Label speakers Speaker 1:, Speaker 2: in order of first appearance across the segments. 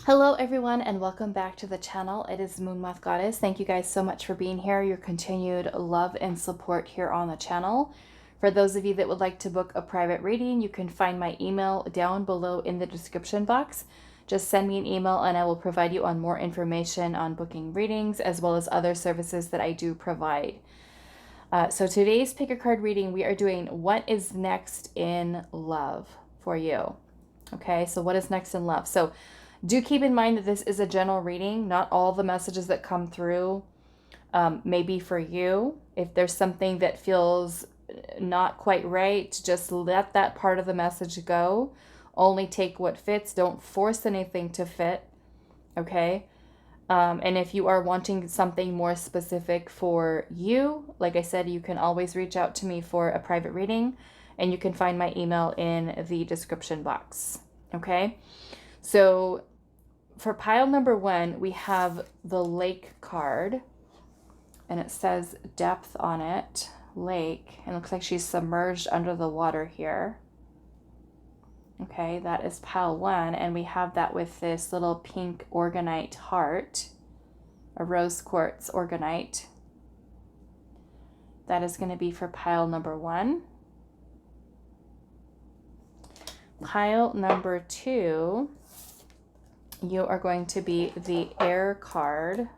Speaker 1: Hello everyone and welcome back to the channel. It is moonmothgoddess. Thank you guys so much for being here, your continued love and support here on the channel. For those of you that would like to book a private reading, you can find my email down below in the description box. Just send me an email and I will provide you on more information on booking readings as well as other services that I do provide. So today's pick a card reading, we are doing what is next in love for you. Okay, so what is next in love? So do keep in mind that this is a general reading. Not all the messages that come through may be for you. If there's something that feels not quite right, just let that part of the message go. Only take what fits. Don't force anything to fit. Okay? And if you are wanting something more specific for you, like I said, you can always reach out to me for a private reading, and you can find my email in the description box. Okay? So for pile number 1, we have the lake card, and it says depth on it, lake, and it looks like she's submerged under the water here. Okay, that is pile 1, and we have that with this little pink Orgonite heart, a rose quartz Orgonite. That is going to be for pile number 1. Pile number 2, you are going to be the air card.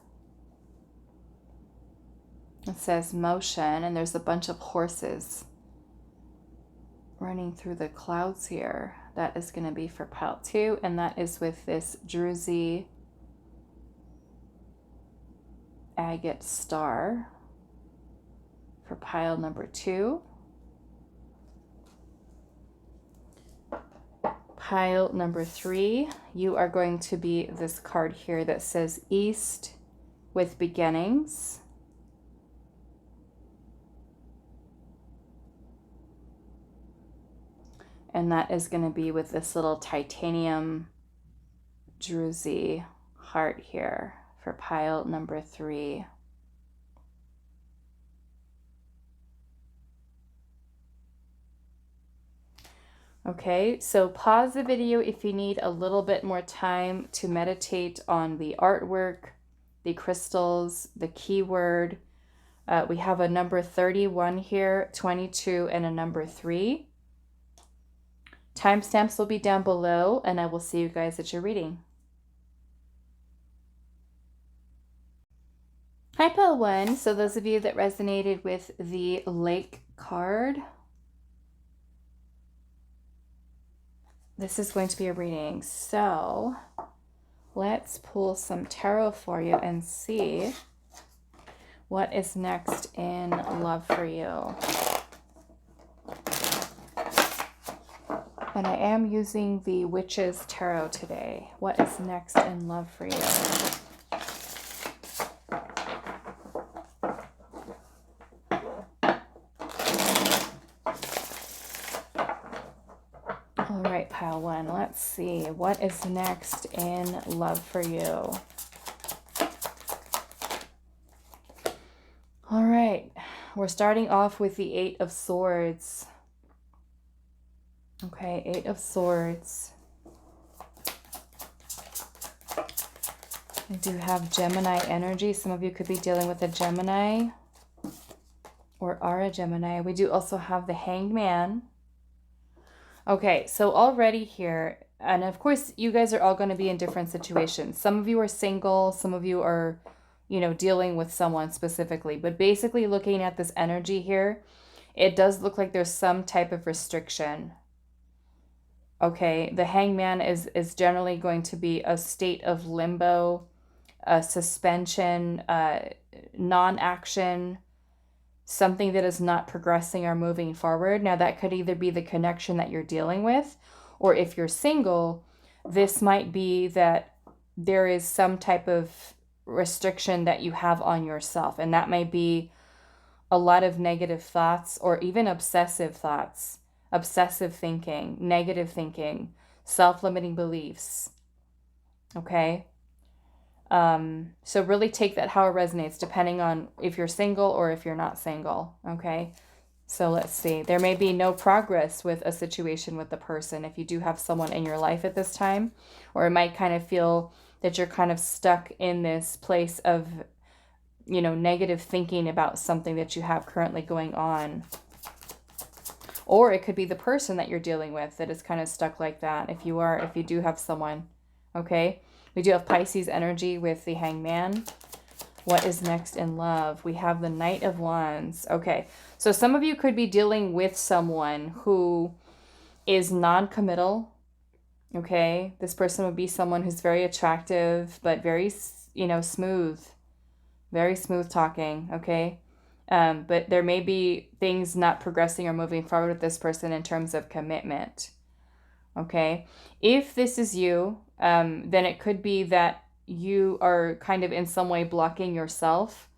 Speaker 1: It says motion, and there's a bunch of horses running through the clouds here. That is going to be for pile 2, and that is with this Druzy Agate star for pile number 2. Pile number 3, you are going to be this card here that says East with beginnings. And that is going to be with this little titanium Druzy heart here for pile number 3. Okay, so pause the video if you need a little bit more time to meditate on the artwork, the crystals, the keyword. We have a number 31 here, 22, and a number 3. Timestamps will be down below, and I will see you guys at your reading. Hi, pile 1. So those of you that resonated with the lake card, this is going to be a reading. So let's pull some tarot for you and see what is next in love for you. And I am using the Witch's Tarot today. What is next in love for you? All right, pile 1, let's see. What is next in love for you? All right, we're starting off with the 8 of Swords. Okay, 8 of Swords. I do have Gemini energy. Some of you could be dealing with a Gemini or are a Gemini. We do also have the Hangman. Okay, so already here, and of course, you guys are all going to be in different situations. Some of you are single. Some of you are, dealing with someone specifically. But basically, looking at this energy here, it does look like there's some type of restriction. Okay, the Hangman is generally going to be a state of limbo, a suspension, non-action, something that is not progressing or moving forward. Now, that could either be the connection that you're dealing with, or if you're single, this might be that there is some type of restriction that you have on yourself, and that may be a lot of negative thoughts or even obsessive thoughts. Obsessive thinking, negative thinking, self-limiting beliefs. Okay? So really take that how it resonates, depending on if you're single or if you're not single. Okay? So let's see. There may be no progress with a situation with the person if you do have someone in your life at this time. Or it might kind of feel that you're kind of stuck in this place of, you know, negative thinking about something that you have currently going on. Or it could be the person that you're dealing with that is kind of stuck like that. If you do have someone, okay? We do have Pisces energy with the Hangman. What is next in love? We have the Knight of Wands. Okay, so some of you could be dealing with someone who is non-committal, okay? This person would be someone who's very attractive, but very, you know, smooth. Very smooth talking, okay? But there may be things not progressing or moving forward with this person in terms of commitment, okay? If this is you, then it could be that you are kind of in some way blocking yourself,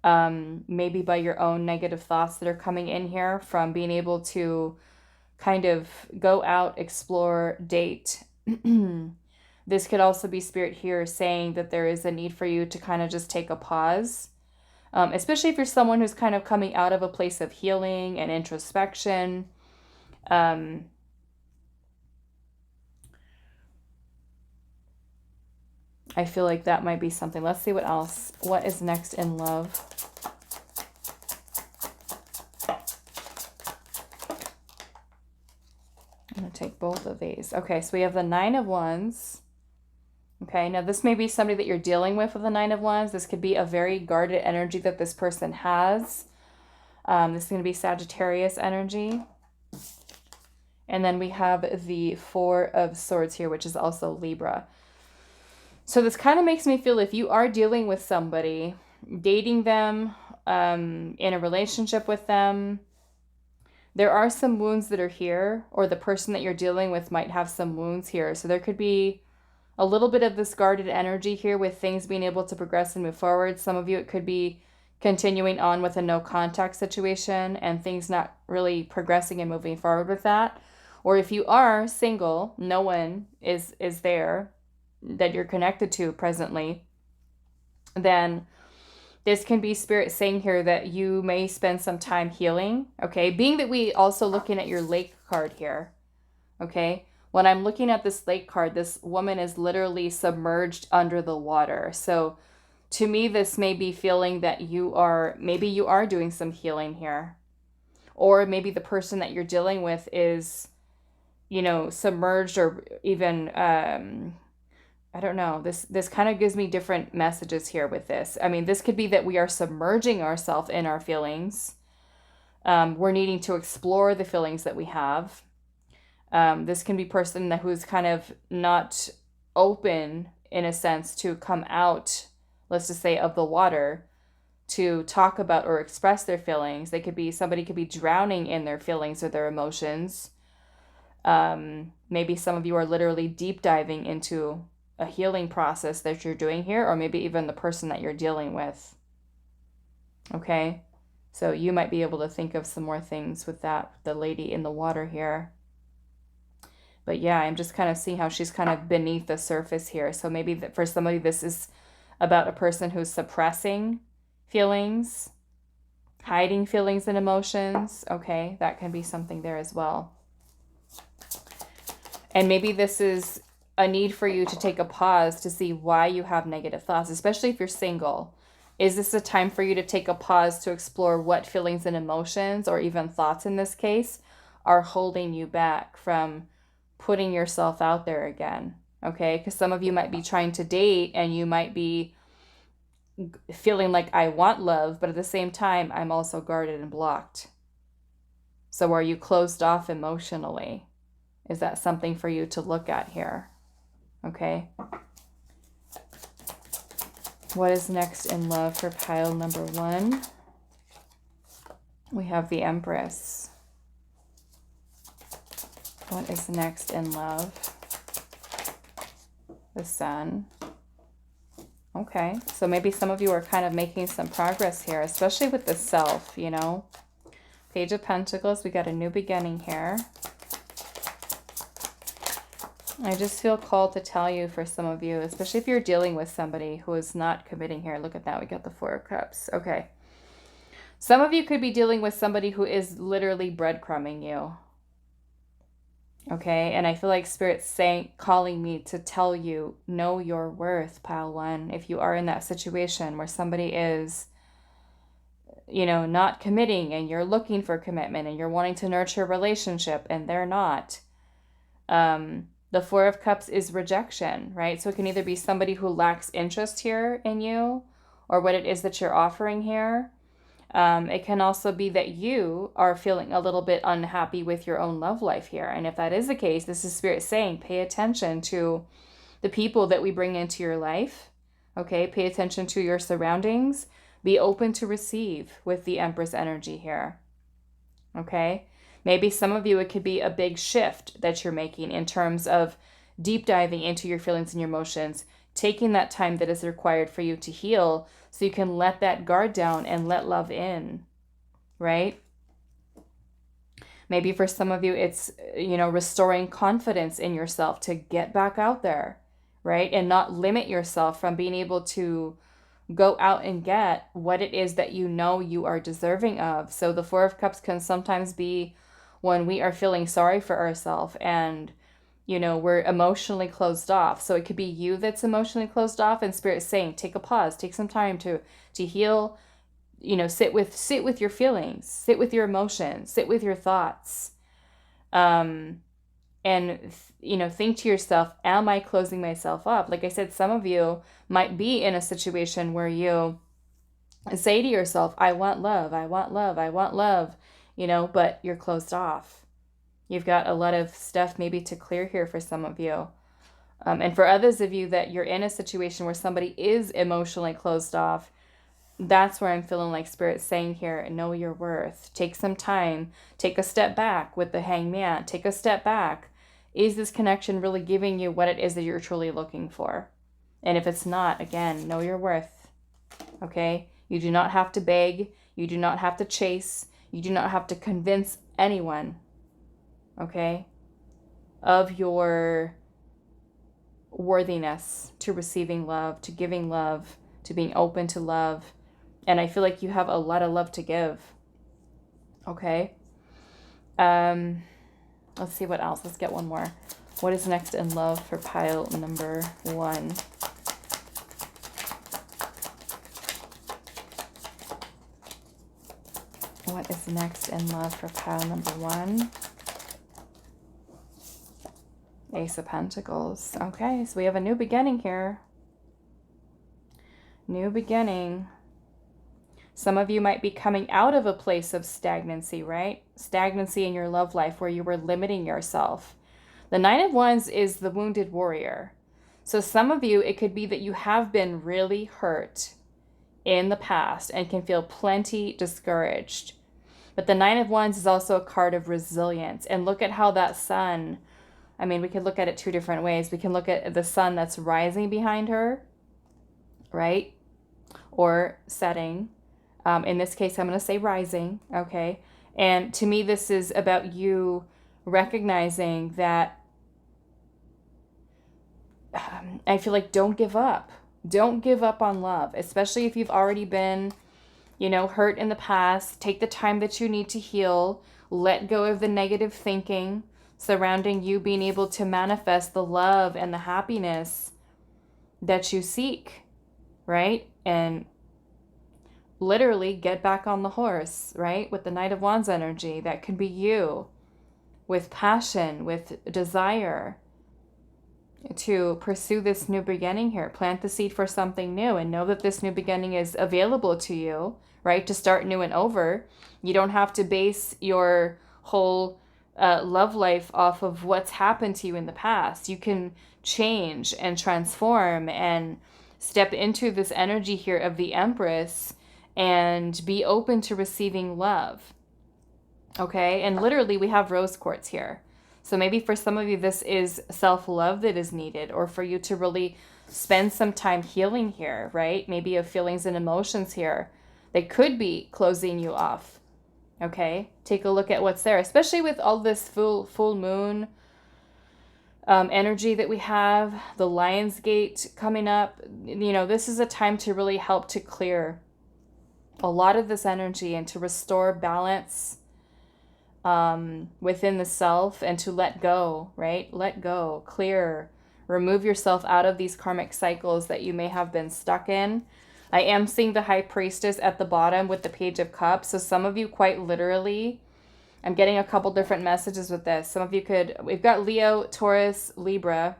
Speaker 1: maybe by your own negative thoughts that are coming in here from being able to kind of go out, explore, date. This could also be Spirit here saying that there is a need for you to kind of just take a pause, especially if you're someone who's kind of coming out of a place of healing and introspection. I feel like that might be something. Let's see what else. What is next in love? I'm going to take both of these. Okay, so we have the Nine of Wands. Okay, now this may be somebody that you're dealing with the Nine of Wands. This could be a very guarded energy that this person has. This is going to be Sagittarius energy. And then we have the Four of Swords here, which is also Libra. So this kind of makes me feel if you are dealing with somebody, dating them, in a relationship with them, there are some wounds that are here, or the person that you're dealing with might have some wounds here. So there could be a little bit of this guarded energy here with things being able to progress and move forward. Some of you, it could be continuing on with a no contact situation and things not really progressing and moving forward with that. Or if you are single, no one is there that you're connected to presently, then this can be Spirit saying here that you may spend some time healing, okay? Being that we also looking at your lake card here, okay? When I'm looking at this lake card, this woman is literally submerged under the water. So to me, this may be feeling that maybe you are doing some healing here. Or maybe the person that you're dealing with is, you know, submerged, or even, I don't know. This kind of gives me different messages here with this. I mean, this could be that we are submerging ourselves in our feelings. We're needing to explore the feelings that we have. This can be person who's kind of not open, in a sense, to come out, let's just say, of the water to talk about or express their feelings. Somebody could be drowning in their feelings or their emotions. Maybe some of you are literally deep diving into a healing process that you're doing here, or maybe even the person that you're dealing with. Okay, so you might be able to think of some more things with that, the lady in the water here. But yeah, I'm just kind of seeing how she's kind of beneath the surface here. So maybe that for somebody, this is about a person who's suppressing feelings, hiding feelings and emotions. Okay, that can be something there as well. And maybe this is a need for you to take a pause to see why you have negative thoughts, especially if you're single. Is this a time for you to take a pause to explore what feelings and emotions, or even thoughts in this case, are holding you back from putting yourself out there again? Okay, because some of you might be trying to date and you might be feeling like, I want love, but at the same time, I'm also guarded and blocked. So are you closed off emotionally? Is that something for you to look at here? Okay. What is next in love for pile number 1? We have the Empress. What is next in love? The Sun. Okay, so maybe some of you are kind of making some progress here, especially with the self, you know. Page of Pentacles, we got a new beginning here. I just feel called to tell you, for some of you, especially if you're dealing with somebody who is not committing here. Look at that. We got the Four of Cups. Okay. Some of you could be dealing with somebody who is literally breadcrumbing you. Okay, and I feel like Spirit's calling me to tell you, know your worth, pile one. If you are in that situation where somebody is, you know, not committing and you're looking for commitment and you're wanting to nurture a relationship and they're not. The Four of Cups is rejection, right? So it can either be somebody who lacks interest here in you or what it is that you're offering here. It can also be that you are feeling a little bit unhappy with your own love life here. And if that is the case, this is Spirit saying, pay attention to the people that we bring into your life. Okay, pay attention to your surroundings. Be open to receive with the Empress energy here. Okay, maybe some of you, it could be a big shift that you're making in terms of deep diving into your feelings and your emotions, taking that time that is required for you to heal so you can let that guard down and let love in, right? Maybe for some of you, it's, you know, restoring confidence in yourself to get back out there, right? And not limit yourself from being able to go out and get what it is that you know you are deserving of. So the Four of Cups can sometimes be when we are feeling sorry for ourselves and, you know, we're emotionally closed off. So it could be you that's emotionally closed off, and Spirit saying, take a pause, take some time to heal, you know, sit with your feelings, sit with your emotions, sit with your thoughts. And, you know, think to yourself, am I closing myself up? Like I said, some of you might be in a situation where you say to yourself, I want love, I want love, I want love, you know, but you're closed off. You've got a lot of stuff maybe to clear here for some of you. And for others of you that you're in a situation where somebody is emotionally closed off, that's where I'm feeling like Spirit's saying here, know your worth. Take some time. Take a step back with the Hangman. Take a step back. Is this connection really giving you what it is that you're truly looking for? And if it's not, again, know your worth. Okay? You do not have to beg. You do not have to chase. You do not have to convince anyone, okay, of your worthiness to receiving love, to giving love, to being open to love. And I feel like you have a lot of love to give. Okay. Let's see what else. Let's get one more. What is next in love for pile number one? What is next in love for pile number one? Ace of Pentacles. Okay, so we have a new beginning here. New beginning. Some of you might be coming out of a place of stagnancy, right? Stagnancy in your love life where you were limiting yourself. The Nine of Wands is the wounded warrior. So some of you, it could be that you have been really hurt in the past and can feel plenty discouraged. But the Nine of Wands is also a card of resilience. And look at how that sun, I mean, we could look at it two different ways. We can look at the sun that's rising behind her, right? Or setting. In this case, I'm going to say rising, okay? And to me, this is about you recognizing that I feel like don't give up. Don't give up on love, especially if you've already been, you know, hurt in the past. Take the time that you need to heal. Let go of the negative thinking surrounding you being able to manifest the love and the happiness that you seek, right? And literally get back on the horse, right? With the Knight of Wands energy. That can be you with passion, with desire to pursue this new beginning here. Plant the seed for something new and know that this new beginning is available to you, right? To start new and over. You don't have to base your whole love life off of what's happened to you in the past. You can change and transform and step into this energy here of the Empress and be open to receiving love. Okay, and literally we have rose quartz here. So maybe for some of you, this is self-love that is needed, or for you to really spend some time healing here, right? Maybe of feelings and emotions here that could be closing you off. Okay, take a look at what's there, especially with all this full moon energy that we have, the Lion's Gate coming up. You know, this is a time to really help to clear a lot of this energy, and to restore balance within the self, and to let go, right? Let go, clear, remove yourself out of these karmic cycles that you may have been stuck in. I am seeing the High Priestess at the bottom with the Page of Cups. So some of you, quite literally, I'm getting a couple different messages with this. Some of you we've got Leo, Taurus, Libra.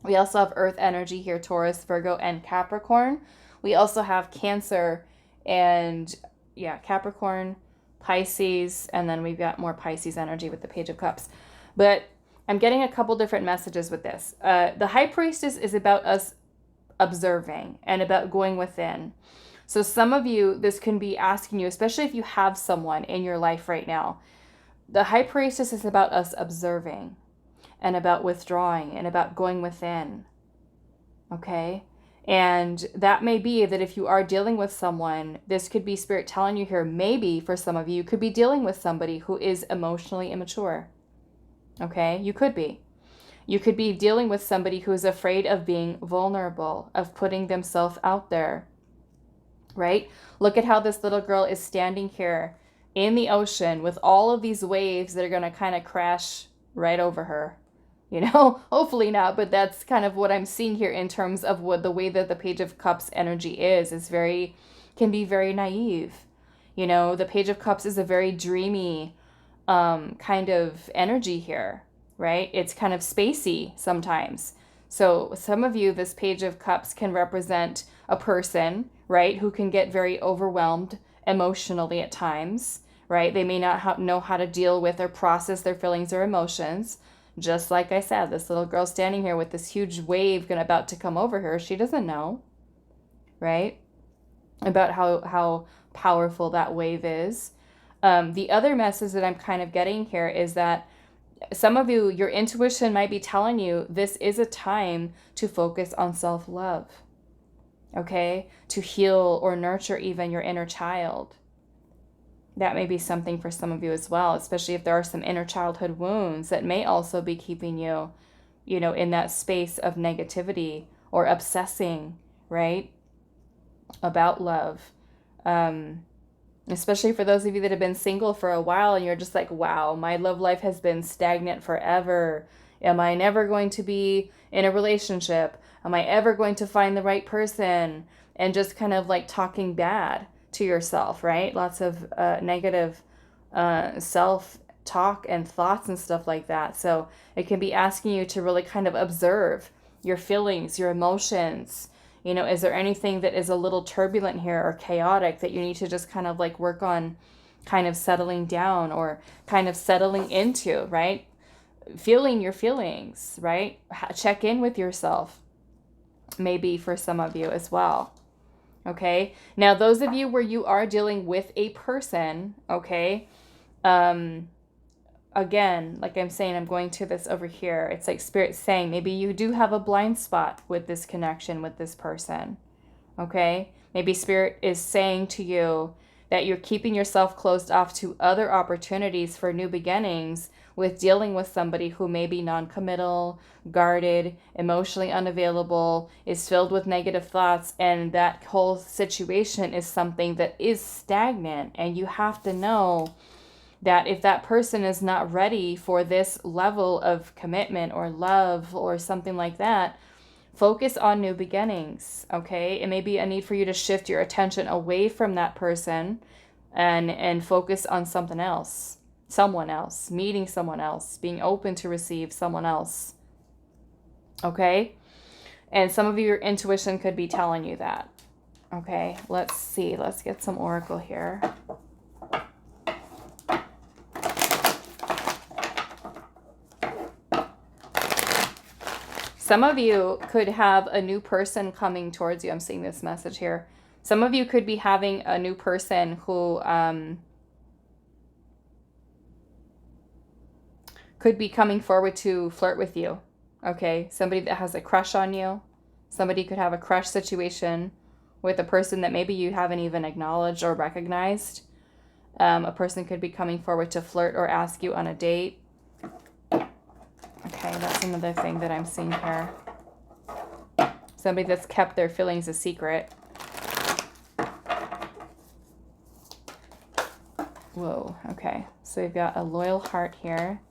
Speaker 1: We also have Earth energy here, Taurus, Virgo, and Capricorn. We also have Cancer and, yeah, Capricorn, Pisces, and then we've got more Pisces energy with the Page of Cups. But I'm getting a couple different messages with this. The High Priestess is about us observing and about going within. So some of you, this can be asking you, especially if you have someone in your life right now. The High Priestess is about us observing and about withdrawing and about going within. Okay? And that may be that if you are dealing with someone, this could be Spirit telling you here, maybe for some of you, you could be dealing with somebody who is emotionally immature. Okay? You could be. You could be dealing with somebody who is afraid of being vulnerable, of putting themselves out there. Right? Look at how this little girl is standing here in the ocean with all of these waves that are going to kind of crash right over her. You know, hopefully not, but that's kind of what I'm seeing here in terms of what the way that the Page of Cups energy is can be very naive. You know, the Page of Cups is a very dreamy kind of energy here, right? It's kind of spacey sometimes. So some of you, this Page of Cups can represent a person, right, who can get very overwhelmed emotionally at times, right? They may not know how to deal with or process their feelings or emotions. Just like I said, this little girl standing here with this huge wave about to come over her, she doesn't know, right? About how powerful that wave is. The other message that I'm kind of getting here is that some of you, your intuition might be telling you this is a time to focus on self-love, okay? To heal or nurture even your inner child. That may be something for some of you as well, especially if there are some inner childhood wounds that may also be keeping you, you know, in that space of negativity or obsessing, right, about love. Especially for those of you that have been single for a while and you're just like, wow, my love life has been stagnant forever. Am I never going to be in a relationship? Am I ever going to find the right person? And just kind of like talking bad to yourself, right? Lots of negative self-talk and thoughts and stuff like that. So it can be asking you to really kind of observe your feelings, your emotions. You know, is there anything that is a little turbulent here or chaotic that you need to just kind of like work on kind of settling down or kind of settling into, right? Feeling your feelings, right? Check in with yourself, maybe for some of you as well. Okay, now those of you where you are dealing with a person, okay, again, like I'm saying, I'm going to this over here. It's like Spirit saying maybe you do have a blind spot with this connection with this person, okay? Maybe Spirit is saying to you that you're keeping yourself closed off to other opportunities for new beginnings with dealing with somebody who may be non-committal, guarded, emotionally unavailable, is filled with negative thoughts, and that whole situation is something that is stagnant. And you have to know that if that person is not ready for this level of commitment or love or something like that, focus on new beginnings, okay? It may be a need for you to shift your attention away from that person and focus on something else. Someone else, meeting someone else, being open to receive someone else. Okay? And some of your intuition could be telling you that. Okay, let's see. Let's get some oracle here. Some of you could have a new person coming towards you. I'm seeing this message here. Some of you could be having a new person who could be coming forward to flirt with you, okay? Somebody that has a crush on you. Somebody could have a crush situation with a person that maybe you haven't even acknowledged or recognized. A person could be coming forward to flirt or ask you on a date. Okay, that's another thing that I'm seeing here. Somebody that's kept their feelings a secret. Whoa, okay. So we've got a loyal heart here,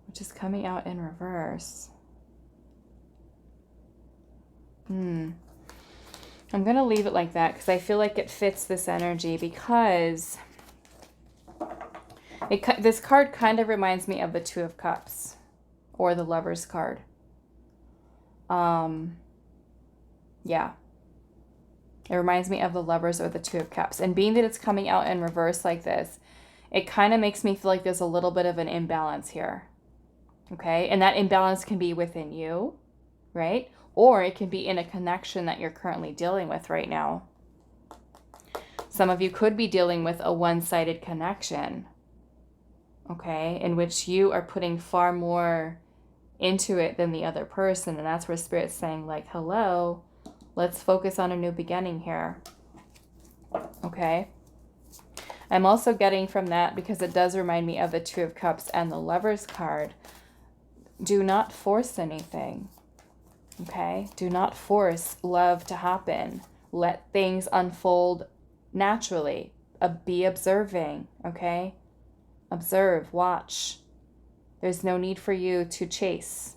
Speaker 1: which is coming out in reverse. I'm going to leave it like that because I feel like it fits this energy, because this card kind of reminds me of the Two of Cups or the Lover's card. Yeah. It reminds me of the Lovers or the Two of Cups. And being that it's coming out in reverse like this, it kind of makes me feel like there's a little bit of an imbalance here. Okay? And that imbalance can be within you, right? Or it can be in a connection that you're currently dealing with right now. Some of you could be dealing with a one-sided connection, okay, in which you are putting far more into it than the other person. And that's where Spirit's saying, like, hello, let's focus on a new beginning here. Okay. I'm also getting from that, because it does remind me of the Two of Cups and the Lover's card. Do not force anything. Okay. Do not force love to happen. Let things unfold naturally. Be observing. Okay. Observe, watch. There's no need for you to chase,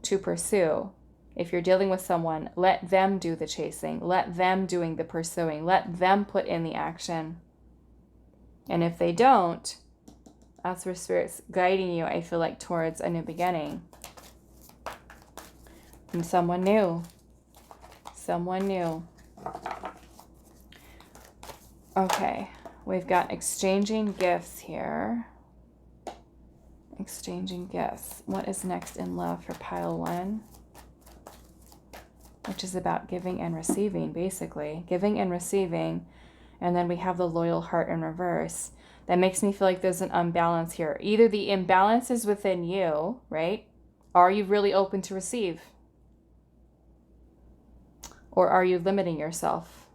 Speaker 1: to pursue. If you're dealing with someone, let them do the chasing. Let them doing the pursuing. Let them put in the action. And if they don't, that's where Spirit's guiding you, I feel like, towards a new beginning. And someone new. Someone new. Okay. We've got exchanging gifts here. Exchanging gifts. What is next in love for pile 1? Which is about giving and receiving, basically. Giving and receiving. And then we have the loyal heart in reverse. That makes me feel like there's an imbalance here. Either the imbalance is within you, right? Are you really open to receive? Or are you limiting yourself?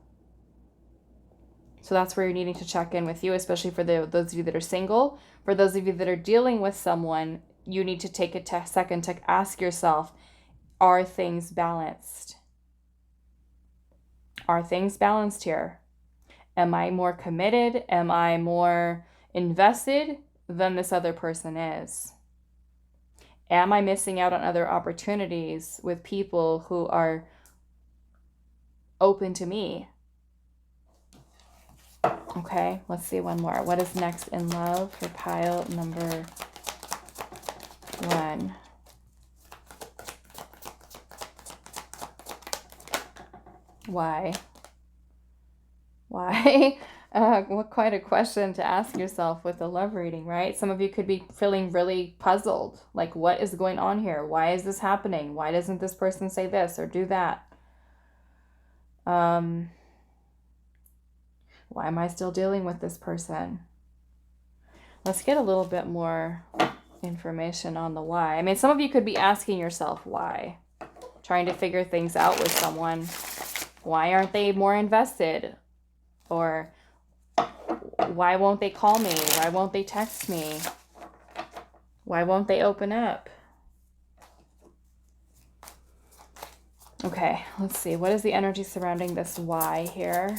Speaker 1: So that's where you're needing to check in with you, especially for those of you that are single. For those of you that are dealing with someone, you need to take a second to ask yourself, are things balanced? Are things balanced here? Am I more committed? Am I more invested than this other person is? Am I missing out on other opportunities with people who are open to me? Okay, let's see one more. What is next in love for pile number 1? Why? Why? What quite a question to ask yourself with the love reading, right? Some of you could be feeling really puzzled. Like, what is going on here? Why is this happening? Why doesn't this person say this or do that? Why am I still dealing with this person? Let's get a little bit more information on the why. I mean, some of you could be asking yourself why. Trying to figure things out with someone. Why aren't they more invested? Or why won't they call me? Why won't they text me? Why won't they open up? Okay, let's see. What is the energy surrounding this why here?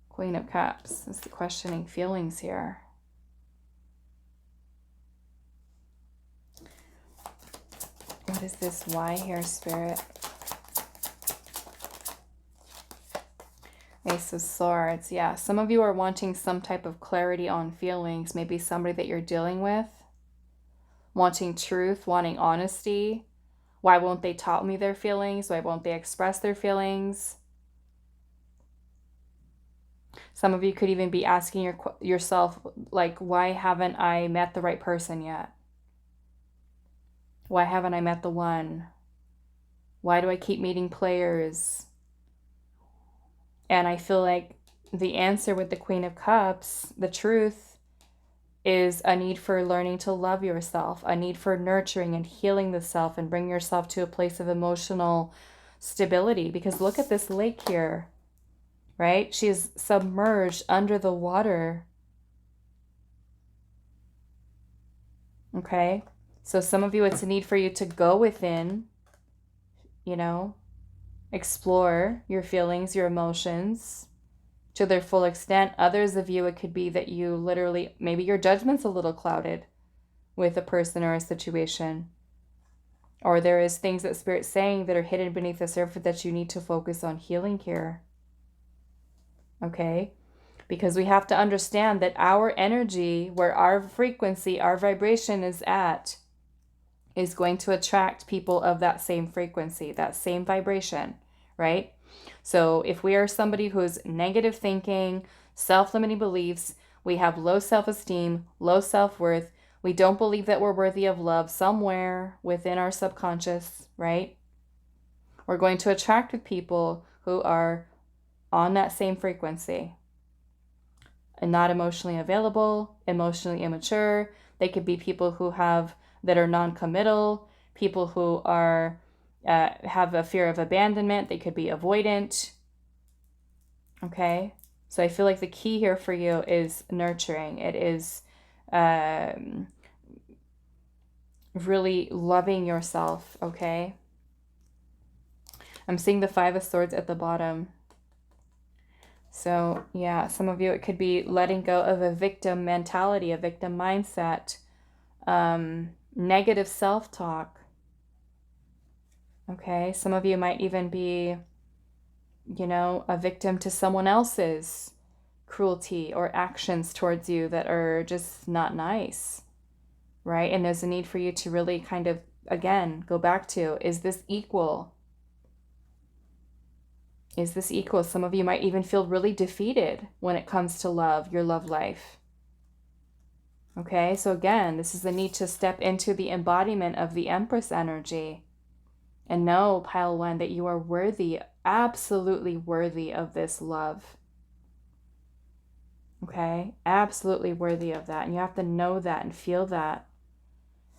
Speaker 1: Queen of Cups is the questioning feelings here. What is this why here, Spirit? Ace of Swords. Yeah, some of you are wanting some type of clarity on feelings. Maybe somebody that you're dealing with. Wanting truth, wanting honesty. Why won't they tell me their feelings? Why won't they express their feelings? Some of you could even be asking yourself, like, why haven't I met the right person yet? Why haven't I met the one? Why do I keep meeting players? And I feel like the answer with the Queen of Cups, the truth, is a need for learning to love yourself, a need for nurturing and healing the self and bring yourself to a place of emotional stability. Because look at this lake here, right? She is submerged under the water. Okay? So some of you, it's a need for you to go within, you know, explore your feelings, your emotions, to their full extent. Others of you, it could be that you literally, maybe your judgment's a little clouded with a person or a situation. Or there is things that Spirit's saying that are hidden beneath the surface that you need to focus on healing here. Okay? Because we have to understand that our energy, where our frequency, our vibration is at, is going to attract people of that same frequency, that same vibration, right? So if we are somebody who's negative thinking, self-limiting beliefs, we have low self-esteem, low self-worth, we don't believe that we're worthy of love somewhere within our subconscious, right? We're going to attract with people who are on that same frequency and not emotionally available, emotionally immature. They could be people who that are non-committal, people who are have a fear of abandonment. They could be avoidant. Okay, so I feel like the key here for you is nurturing. It is really loving yourself. Okay, I'm seeing the Five of Swords at the bottom. So yeah, some of you, it could be letting go of a victim mentality, a victim mindset, negative self-talk. Okay, some of you might even be, you know, a victim to someone else's cruelty or actions towards you that are just not nice, right? And there's a need for you to really kind of, again, go back to, is this equal? Is this equal? Some of you might even feel really defeated when it comes to love, your love life. Okay, so again, this is the need to step into the embodiment of the Empress energy and know, Pile 1, that you are worthy, absolutely worthy of this love. Okay, absolutely worthy of that. And you have to know that and feel that.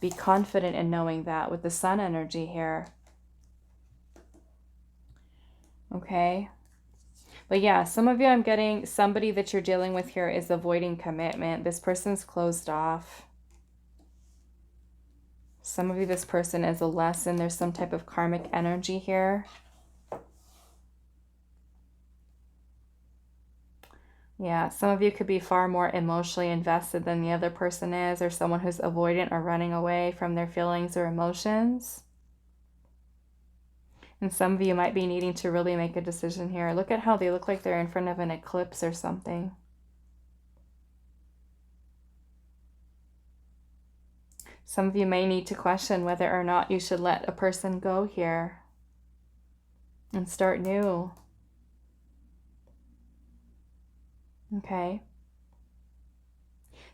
Speaker 1: Be confident in knowing that with the Sun energy here. Okay. But yeah, some of you, I'm getting somebody that you're dealing with here is avoiding commitment. This person's closed off. Some of you, this person is a lesson. There's some type of karmic energy here. Yeah, some of you could be far more emotionally invested than the other person is, or someone who's avoidant or running away from their feelings or emotions. And some of you might be needing to really make a decision here. Look at how they look like they're in front of an eclipse or something. Some of you may need to question whether or not you should let a person go here and start new. Okay.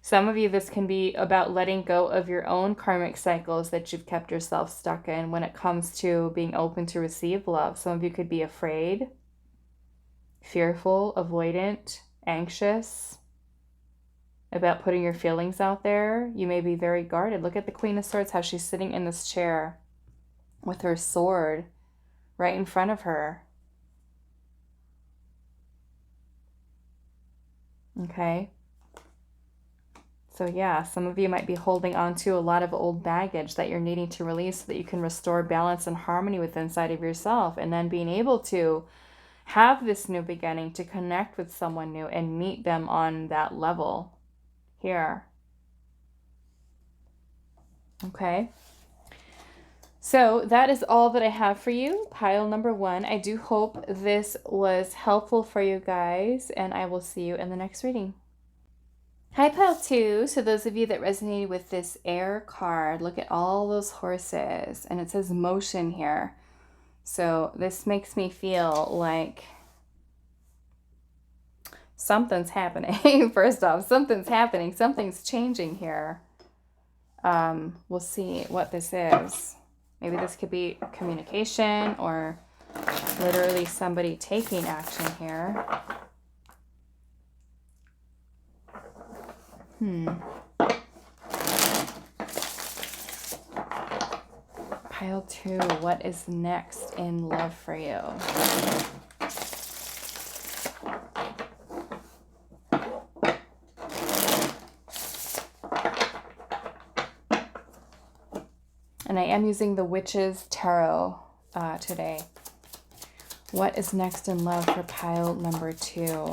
Speaker 1: Some of you, this can be about letting go of your own karmic cycles that you've kept yourself stuck in when it comes to being open to receive love. Some of you could be afraid, fearful, avoidant, anxious about putting your feelings out there. You may be very guarded. Look at the Queen of Swords, how she's sitting in this chair with her sword right in front of her. Okay. So yeah, some of you might be holding on to a lot of old baggage that you're needing to release so that you can restore balance and harmony within inside of yourself, and then being able to have this new beginning, to connect with someone new and meet them on that level here. Okay. So that is all that I have for you, pile number 1. I do hope this was helpful for you guys, and I will see you in the next reading. Hi, pile 2. So those of you that resonated with this air card, look at all those horses, and it says motion here. So this makes me feel like something's happening. First off, something's happening. Something's changing here. We'll see what this is. Maybe this could be communication or literally somebody taking action here. Pile 2, what is next in love for you? And I am using the Witch's Tarot today. What is next in love for pile number 2?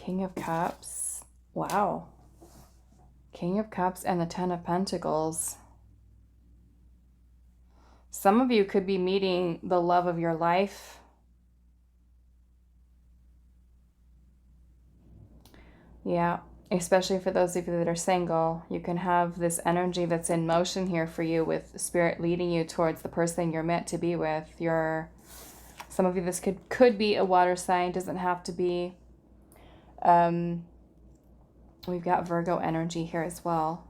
Speaker 1: King of Cups. Wow. King of Cups and the Ten of Pentacles. Some of you could be meeting the love of your life. Yeah, especially for those of you that are single. You can have this energy that's in motion here for you, with Spirit leading you towards the person you're meant to be with. Some of you, this could be a water sign, doesn't have to be. We've got Virgo energy here as well.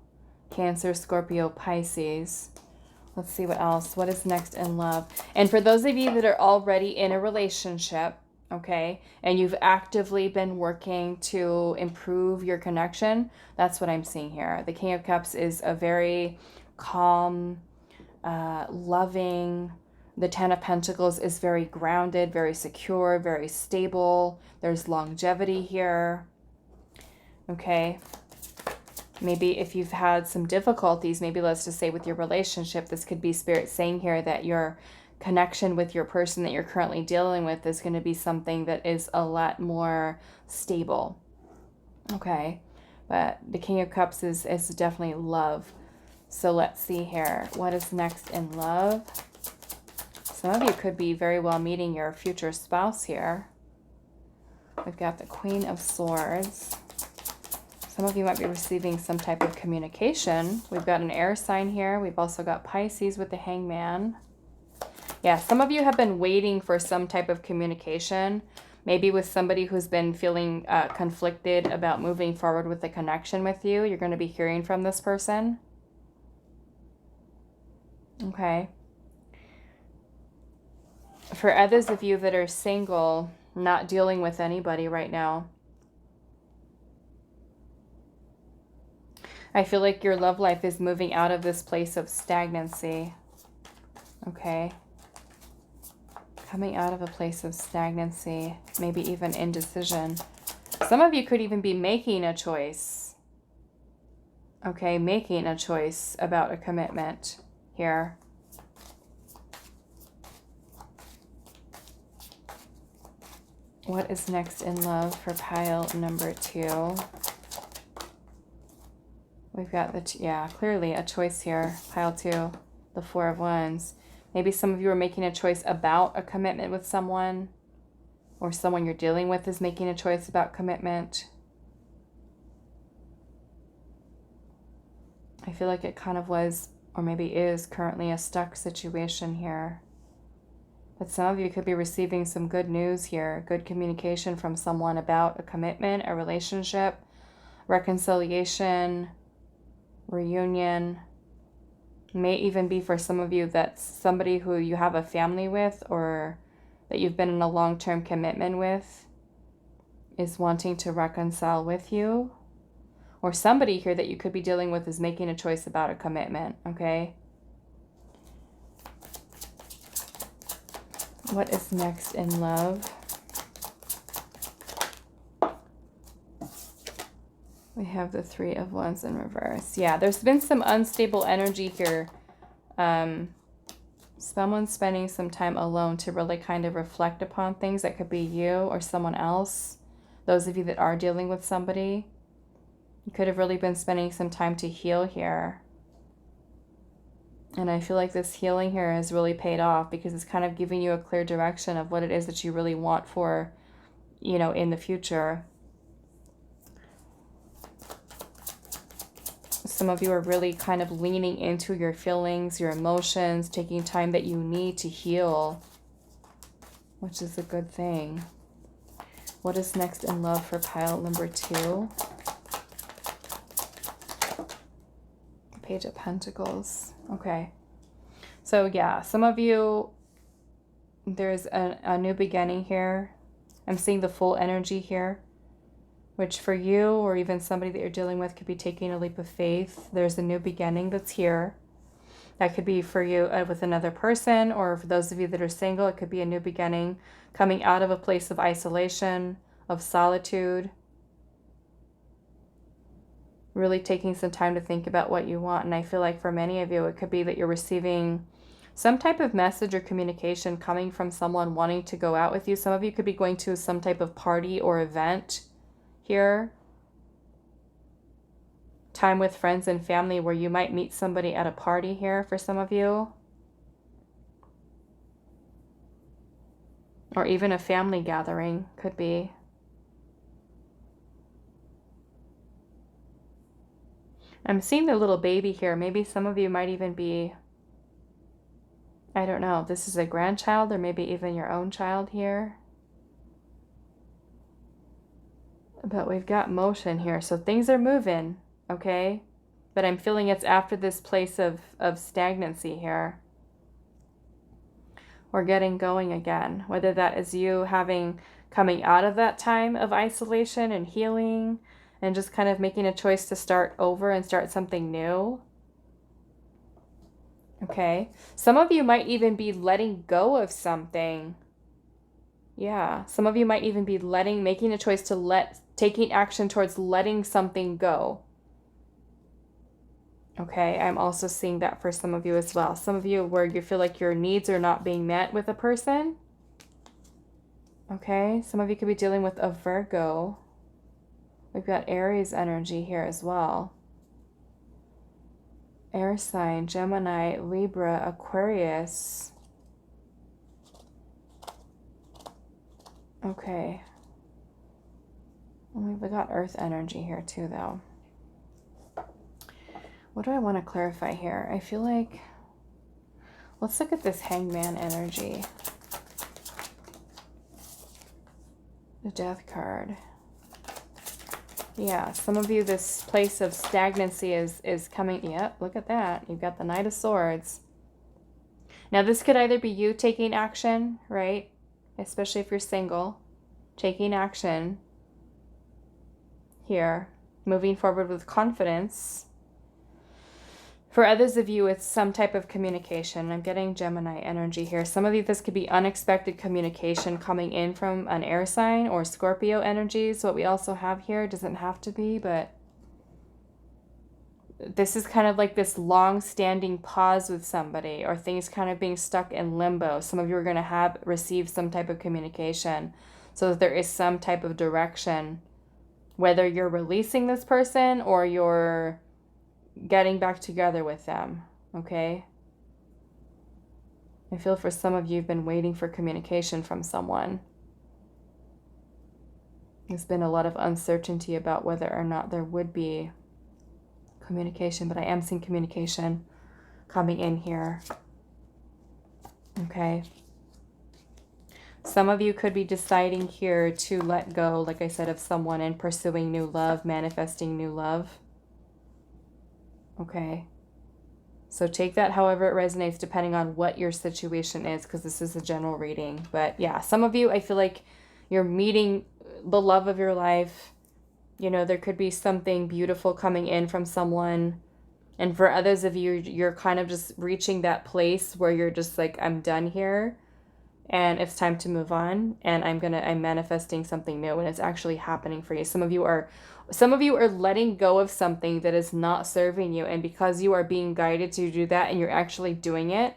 Speaker 1: Cancer, Scorpio, Pisces. Let's see what else. What is next in love? And for those of you that are already in a relationship, okay, and you've actively been working to improve your connection, that's what I'm seeing here. The King of Cups is a very calm, loving. The Ten of Pentacles is very grounded, very secure, very stable. There's longevity here. Okay. Maybe if you've had some difficulties, maybe let's just say with your relationship, this could be Spirit saying here that your connection with your person that you're currently dealing with is going to be something that is a lot more stable. Okay. But the King of Cups is definitely love. So let's see here. What is next in love? Some of you could be very well meeting your future spouse here. We've got the Queen of Swords. Some of you might be receiving some type of communication. We've got an air sign here. We've also got Pisces with the Hangman. Yeah, some of you have been waiting for some type of communication, maybe with somebody who's been feeling conflicted about moving forward with the connection with you. You're going to be hearing from this person. Okay. For others of you that are single, not dealing with anybody right now, I feel like your love life is moving out of this place of stagnancy. Okay. Coming out of a place of stagnancy, maybe even indecision. Some of you could even be making a choice. Okay, making a choice about a commitment here. What is next in love for pile number 2? We've got clearly a choice here. Pile 2, the Four of Wands. Maybe some of you are making a choice about a commitment with someone, or someone you're dealing with is making a choice about commitment. I feel like it kind of was, or maybe is currently, a stuck situation here. But some of you could be receiving some good news here, good communication from someone about a commitment, a relationship, reconciliation, reunion. May even be for some of you that's somebody who you have a family with, or that you've been in a long-term commitment with, is wanting to reconcile with you. Or somebody here that you could be dealing with is making a choice about a commitment, okay? What is next in love? We have the Three of Wands in reverse. Yeah, there's been some unstable energy here. Someone's spending some time alone to really kind of reflect upon things. That could be you or someone else. Those of you that are dealing with somebody, you could have really been spending some time to heal here. And I feel like this healing here has really paid off, because it's kind of giving you a clear direction of what it is that you really want for, you know, in the future. Some of you are really kind of leaning into your feelings, your emotions, taking time that you need to heal, which is a good thing. What is next in love for pile number 2? Page of Pentacles. Okay. So yeah, some of you, there's a new beginning here. I'm seeing the full energy here, which for you or even somebody that you're dealing with could be taking a leap of faith. There's a new beginning that's here. That could be for you with another person, or for those of you that are single, it could be a new beginning, coming out of a place of isolation, of solitude. Really taking some time to think about what you want. And I feel like for many of you, it could be that you're receiving some type of message or communication coming from someone wanting to go out with you. Some of you could be going to some type of party or event here. Time with friends and family where you might meet somebody at a party here for some of you. Or even a family gathering could be. I'm seeing the little baby here. Maybe some of you might even be, I don't know, this is a grandchild or maybe even your own child here. But we've got motion here, so things are moving, okay? But I'm feeling it's after this place of stagnancy here. Or getting going again, whether that is you coming out of that time of isolation and healing and just kind of making a choice to start over and start something new. Okay. Some of you might even be letting go of something. Yeah. Some of you might even be making a choice to taking action towards letting something go. Okay. I'm also seeing that for some of you as well. Some of you where you feel like your needs are not being met with a person. Okay. Some of you could be dealing with a Virgo. We've got Aries energy here as well. Air sign, Gemini, Libra, Aquarius. Okay. We've got Earth energy here too, though. What do I want to clarify here? I feel like, let's look at this Hangman energy. The Death card. Yeah, some of you, this place of stagnancy is coming. Yep, look at that. You've got the Knight of Swords. Now, this could either be you taking action, right? Especially if you're single. Taking action here. Moving forward with confidence. For others of you, it's some type of communication. I'm getting Gemini energy here. Some of you, this could be unexpected communication coming in from an air sign or Scorpio energies. What we also have here doesn't have to be, but this is kind of like this long-standing pause with somebody or things kind of being stuck in limbo. Some of you are going to receive some type of communication so that there is some type of direction, whether you're releasing this person or you're getting back together with them, okay? I feel for some of you, you've been waiting for communication from someone. There's been a lot of uncertainty about whether or not there would be communication, but I am seeing communication coming in here, okay? Some of you could be deciding here to let go, like I said, of someone and pursuing new love, manifesting new love. Okay, so take that however it resonates depending on what your situation is, because this is a general reading. But yeah, some of you, I feel like you're meeting the love of your life. You know, there could be something beautiful coming in from someone. And for others of you, you're kind of just reaching that place where you're just like, I'm done here and it's time to move on. And I'm manifesting something new, and it's actually happening for you. Some of you are letting go of something that is not serving you. And because you are being guided to do that and you're actually doing it,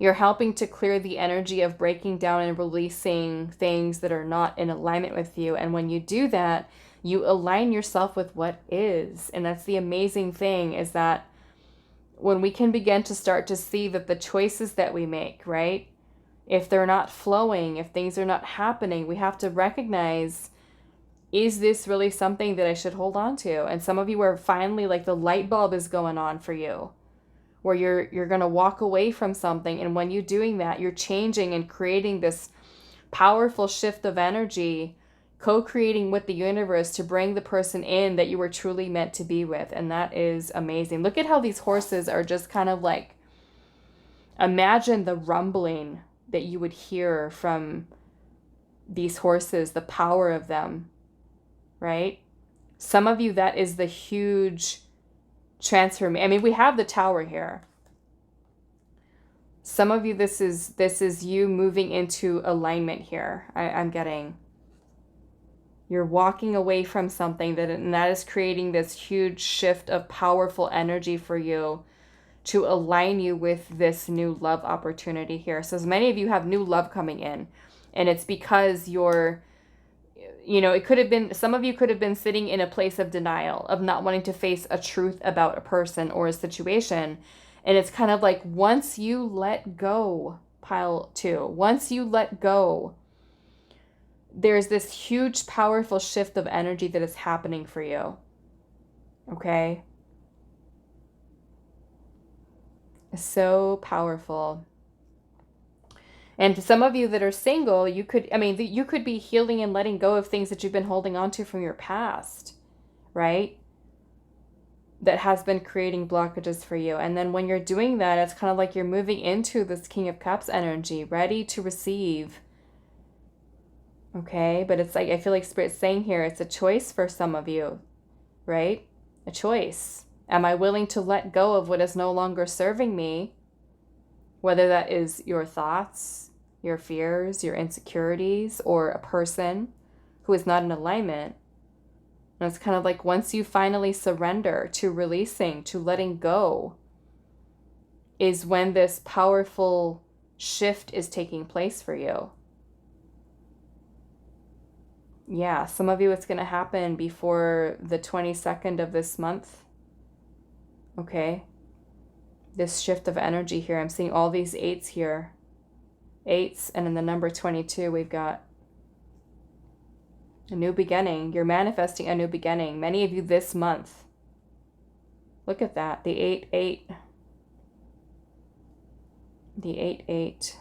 Speaker 1: you're helping to clear the energy of breaking down and releasing things that are not in alignment with you. And when you do that, you align yourself with what is. And that's the amazing thing, is that when we can begin to start to see that the choices that we make, right? If they're not flowing, if things are not happening, we have to recognize, is this really something that I should hold on to? And some of you are finally, like, the light bulb is going on for you, where you're going to walk away from something. And when you're doing that, you're changing and creating this powerful shift of energy, co-creating with the universe to bring the person in that you were truly meant to be with. And that is amazing. Look at how these horses are just kind of like, imagine the rumbling that you would hear from these horses, the power of them, right? Some of you, that is the huge transformation. I mean, we have the Tower here. Some of you, this is you moving into alignment here. I'm getting. You're walking away from something and that is creating this huge shift of powerful energy for you to align you with this new love opportunity here. So as many of you have new love coming in, and it's because you're you know, it could have been, some of you could have been sitting in a place of denial, of not wanting to face a truth about a person or a situation. And it's kind of like, once you let go, pile 2, once you let go, there's this huge, powerful shift of energy that is happening for you. Okay? So powerful. And to some of you that are single, you could, I mean, you could be healing and letting go of things that you've been holding on to from your past, right? That has been creating blockages for you. And then when you're doing that, it's kind of like you're moving into this King of Cups energy, ready to receive. Okay? But it's like, I feel like Spirit's saying here, it's a choice for some of you, right? A choice. Am I willing to let go of what is no longer serving me? Whether that is your thoughts, your fears, your insecurities, or a person who is not in alignment. And it's kind of like, once you finally surrender to releasing, to letting go, is when this powerful shift is taking place for you. Yeah, some of you, it's going to happen before the 22nd of this month. Okay? This shift of energy here. I'm seeing all these 8s here. 8s, and in the number 22, we've got a new beginning. You're manifesting a new beginning. Many of you this month. Look at that. The 8-8. The 8-8.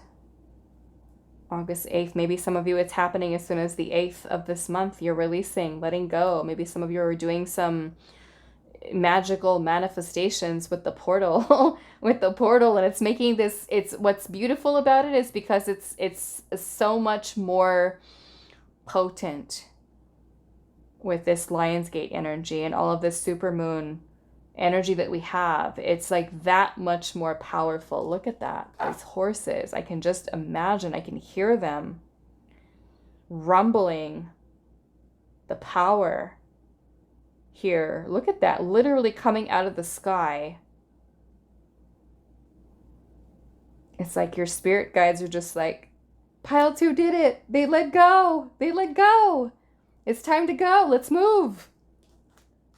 Speaker 1: August 8th. Maybe some of you, it's happening as soon as the 8th of this month. You're releasing, letting go. Maybe some of you are doing some magical manifestations with the portal. With the portal, and it's making this, it's, what's beautiful about it is because it's so much more potent with this Lionsgate energy and all of this supermoon energy that we have. It's like that much more powerful. Look at that. These horses, I can just imagine, I can hear them rumbling, the power here. Look at that, literally coming out of the sky. It's like your spirit guides are just like, pile 2 did it. They let go. They let go. It's time to go. Let's move.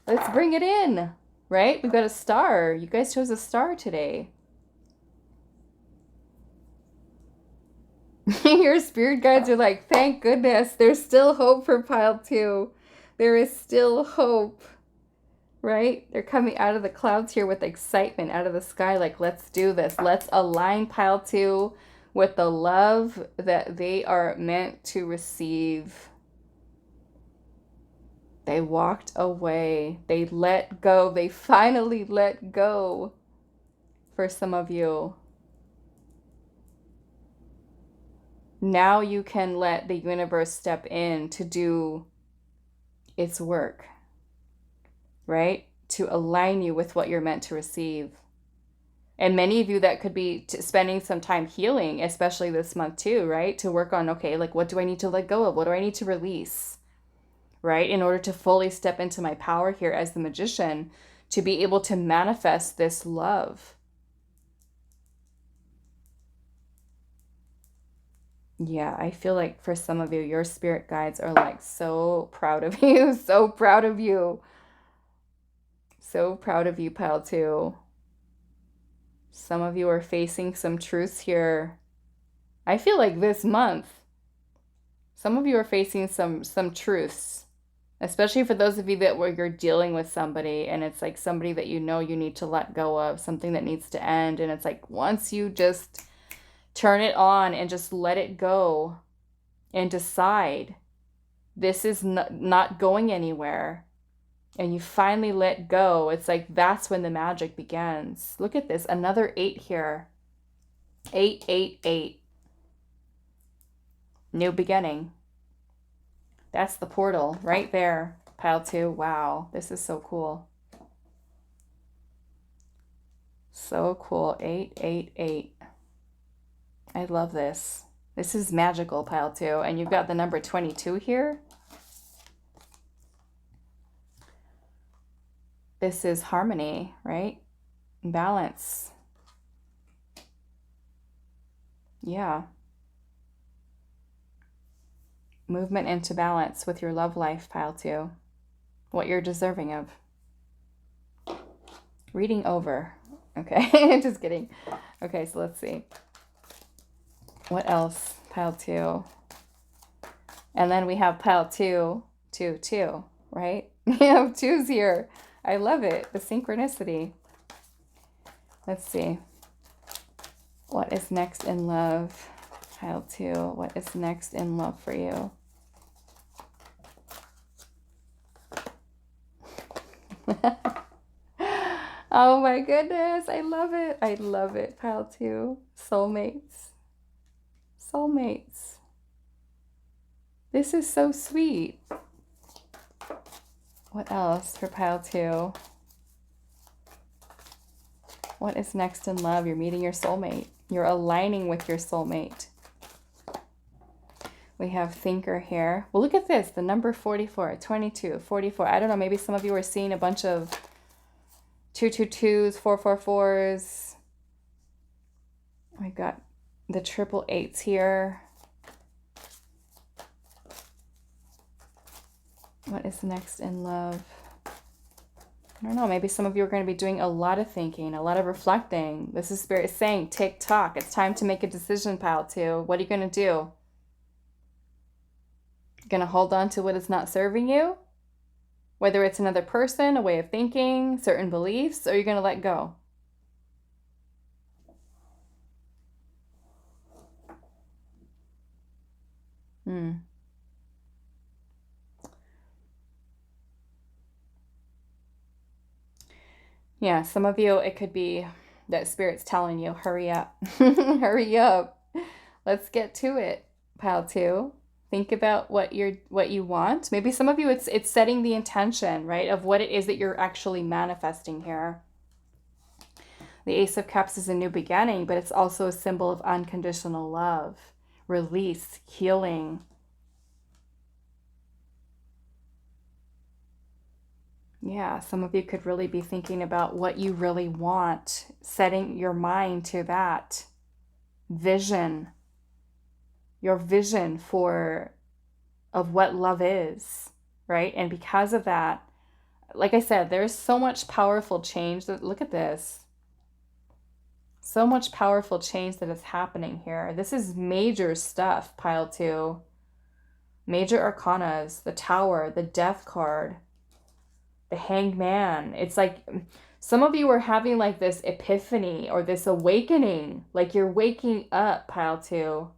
Speaker 1: Let's bring it in. Right? We've got a star. You guys chose a star today. Your spirit guides are like, thank goodness. There's still hope for pile 2. There is still hope. Right? They're coming out of the clouds here with excitement out of the sky. Like, let's do this. Let's align pile 2 with the love that they are meant to receive. They walked away. They let go. They finally let go for some of you. Now you can let the universe step in to do its work. Right? To align you with what you're meant to receive. And many of you, that could be spending some time healing, especially this month too, right? To work on, okay, like, what do I need to let go of? What do I need to release? Right? In order to fully step into my power here as the magician, to be able to manifest this love. Yeah, I feel like for some of you, your spirit guides are like so proud of you, so proud of you. So proud of you, pile 2. Some of you are facing some truths here. I feel like this month, some of you are facing some truths, especially for those of you that where you're dealing with somebody and it's like somebody that you know you need to let go of, something that needs to end. And it's like, once you just turn it on and just let it go and decide this is not going anywhere, and you finally let go, it's like that's when the magic begins. Look at this, another 8 here. 888. New beginning. That's the portal right there, pile 2. Wow, this is so cool. So cool. 888. I love this. This is magical, pile 2. And you've got the number 22 here. This is harmony, right? Balance. Yeah. movement into balance with your love life, pile 2. What you're deserving of. Reading over. Okay, just kidding. Okay, so let's see. What else? Pile 2. And then we have pile 2, 2, 2, right? We have 2s here. I love it. The synchronicity. Let's see. What is next in love? Pile 2. What is next in love for you? Oh my goodness. I love it. I love it. Pile 2. Soulmates. Soulmates. This is so sweet. What else for pile 2? What is next in love? You're meeting your soulmate. You're aligning with your soulmate. We have thinker here. Well, look at this. The number 44, 22, 44. I don't know. Maybe some of you are seeing a bunch of 222s, 444s. I got the 888s here. What is next in love? I don't know. Maybe some of you are going to be doing a lot of thinking, a lot of reflecting. This is Spirit saying, tick tock. It's time to make a decision, pile 2. What are you going to do? Going to hold on to what is not serving you? Whether it's another person, a way of thinking, certain beliefs, or you're going to let go? Yeah, some of you, it could be that Spirit's telling you, hurry up. Hurry up. Let's get to it, pile 2. Think about what you want. Maybe some of you, it's setting the intention, right, of what it is that you're actually manifesting here. The Ace of Cups is a new beginning, but it's also a symbol of unconditional love, release, healing. Yeah, some of you could really be thinking about what you really want, setting your mind to that vision, your vision of what love is, right? And because of that, like I said, there's so much powerful change. Look at this. So much powerful change that is happening here. This is major stuff, pile 2. Major arcanas, the Tower, the Death card, the Hanged Man. It's like some of you are having like this epiphany or this awakening. Like you're waking up, pile 2.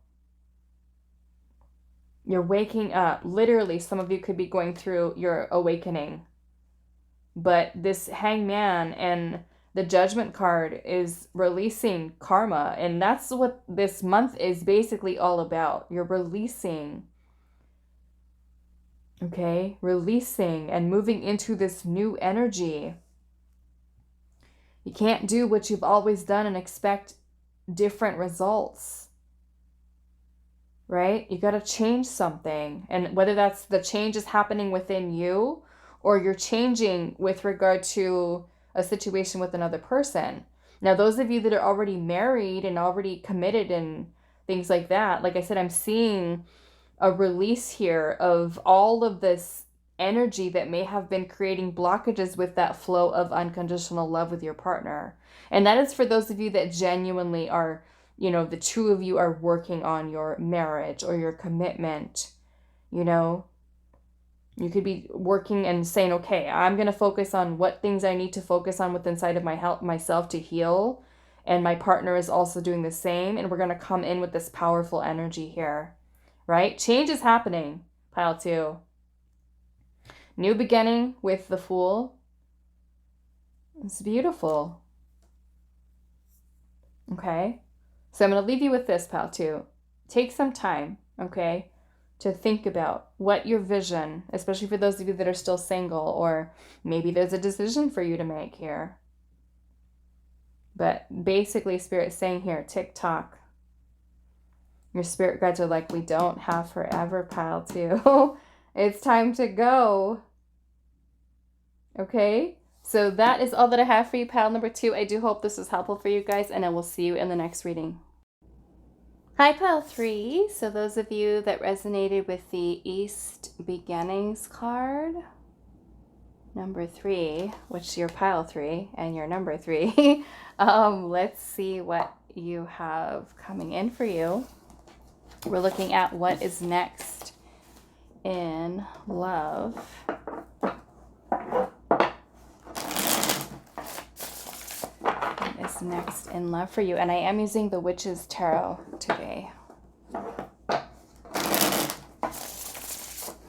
Speaker 1: You're waking up. Literally, some of you could be going through your awakening. But this Hanged Man and the Judgment card is releasing karma. And that's what this month is basically all about. You're releasing. Okay? Releasing and moving into this new energy. You can't do what you've always done and expect different results. Right? You got to change something. And whether that's the change is happening within you or you're changing with regard to a situation with another person. Now, those of you that are already married and already committed and things like that, like I said, I'm seeing a release here of all of this energy that may have been creating blockages with that flow of unconditional love with your partner. And that is for those of you that genuinely are, you know, the two of you are working on your marriage or your commitment. You know, you could be working and saying, okay, I'm going to focus on what things I need to focus on within inside of myself to heal. And my partner is also doing the same. And we're going to come in with this powerful energy here, right? Change is happening, pile 2. New beginning with the Fool. It's beautiful. Okay. So I'm going to leave you with this, pile 2. Take some time, okay, to think about what your vision, especially for those of you that are still single, or maybe there's a decision for you to make here. But basically, Spirit's saying here, tick tock. Your spirit guides are like, we don't have forever, pile 2. It's time to go. Okay? So that is all that I have for you, pile number 2. I do hope this was helpful for you guys, and I will see you in the next reading. Hi, Pile 3. So those of you that resonated with the East Beginnings card, number 3, which you're Pile 3 and you're number 3, let's see what you have coming in for you. We're looking at what is next in love. What is next in love for you? And I am using the Witch's Tarot today.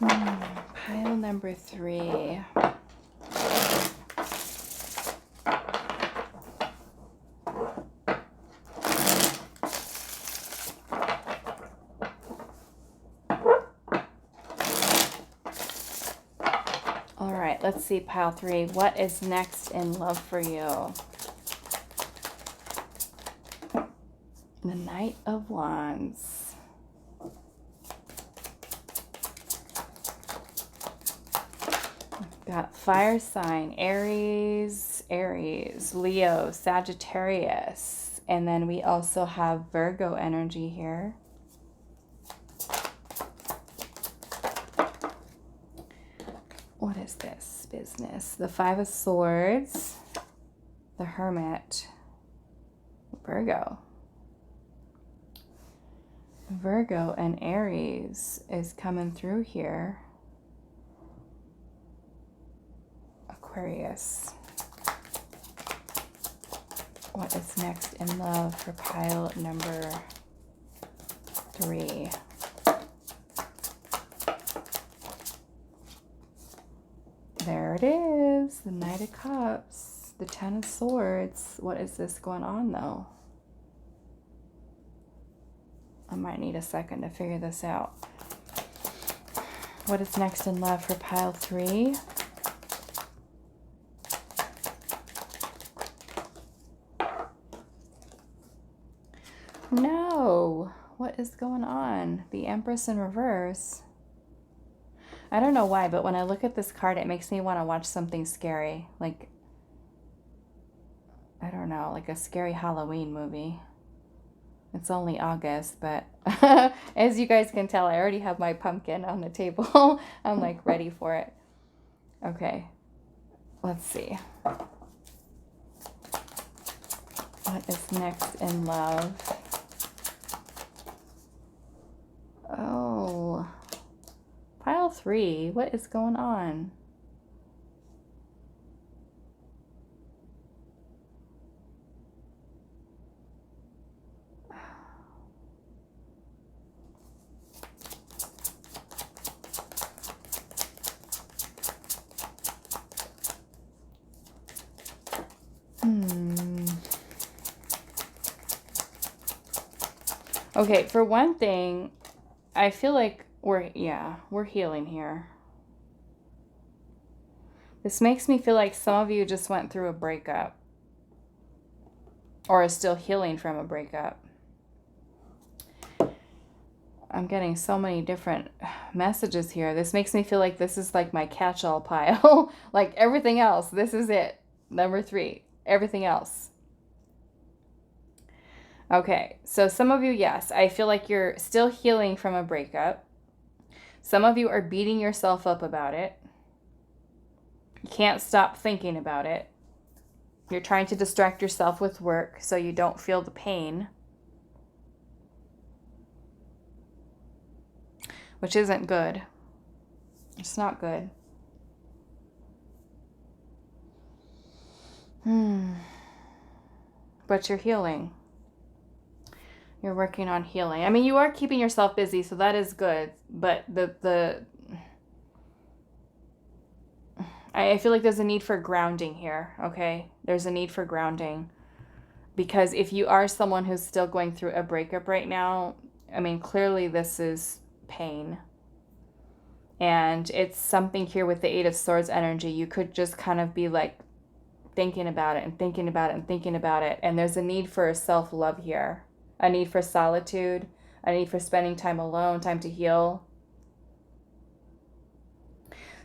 Speaker 1: Pile number 3. All right, let's see, Pile 3. What is next in love for you? The Knight of Wands. We've got fire sign, Aries, Leo, Sagittarius. And then we also have Virgo energy here. What is this business? The Five of Swords, the Hermit, Virgo. Virgo and Aries is coming through here. Aquarius. What is next in love for pile number 3? There it is, the Knight of Cups, the Ten of Swords. What is this going on though? I might need a second to figure this out. What is next in love for pile 3? No, what is going on? The Empress in reverse. I don't know why, but when I look at this card, it makes me want to watch something scary. Like, I don't know, like a scary Halloween movie. It's only August, but as you guys can tell, I already have my pumpkin on the table. I'm like ready for it. Okay, let's see. What is next in love? Oh, pile 3, what is going on? Okay, for one thing, I feel like we're healing here. This makes me feel like some of you just went through a breakup or are still healing from a breakup. I'm getting so many different messages here. This makes me feel like this is like my catch-all pile. Like everything else, this is it. Number 3, everything else. Okay, so some of you, yes, I feel like you're still healing from a breakup. Some of you are beating yourself up about it. You can't stop thinking about it. You're trying to distract yourself with work so you don't feel the pain, which isn't good. It's not good. But you're healing. You're working on healing. I mean, you are keeping yourself busy, so that is good. But I feel like there's a need for grounding here, okay? There's a need for grounding. Because if you are someone who's still going through a breakup right now, I mean, clearly this is pain. And it's something here with the Eight of Swords energy. You could just kind of be like thinking about it and thinking about it and thinking about it. And there's a need for self-love here. A need for solitude, a need for spending time alone, time to heal.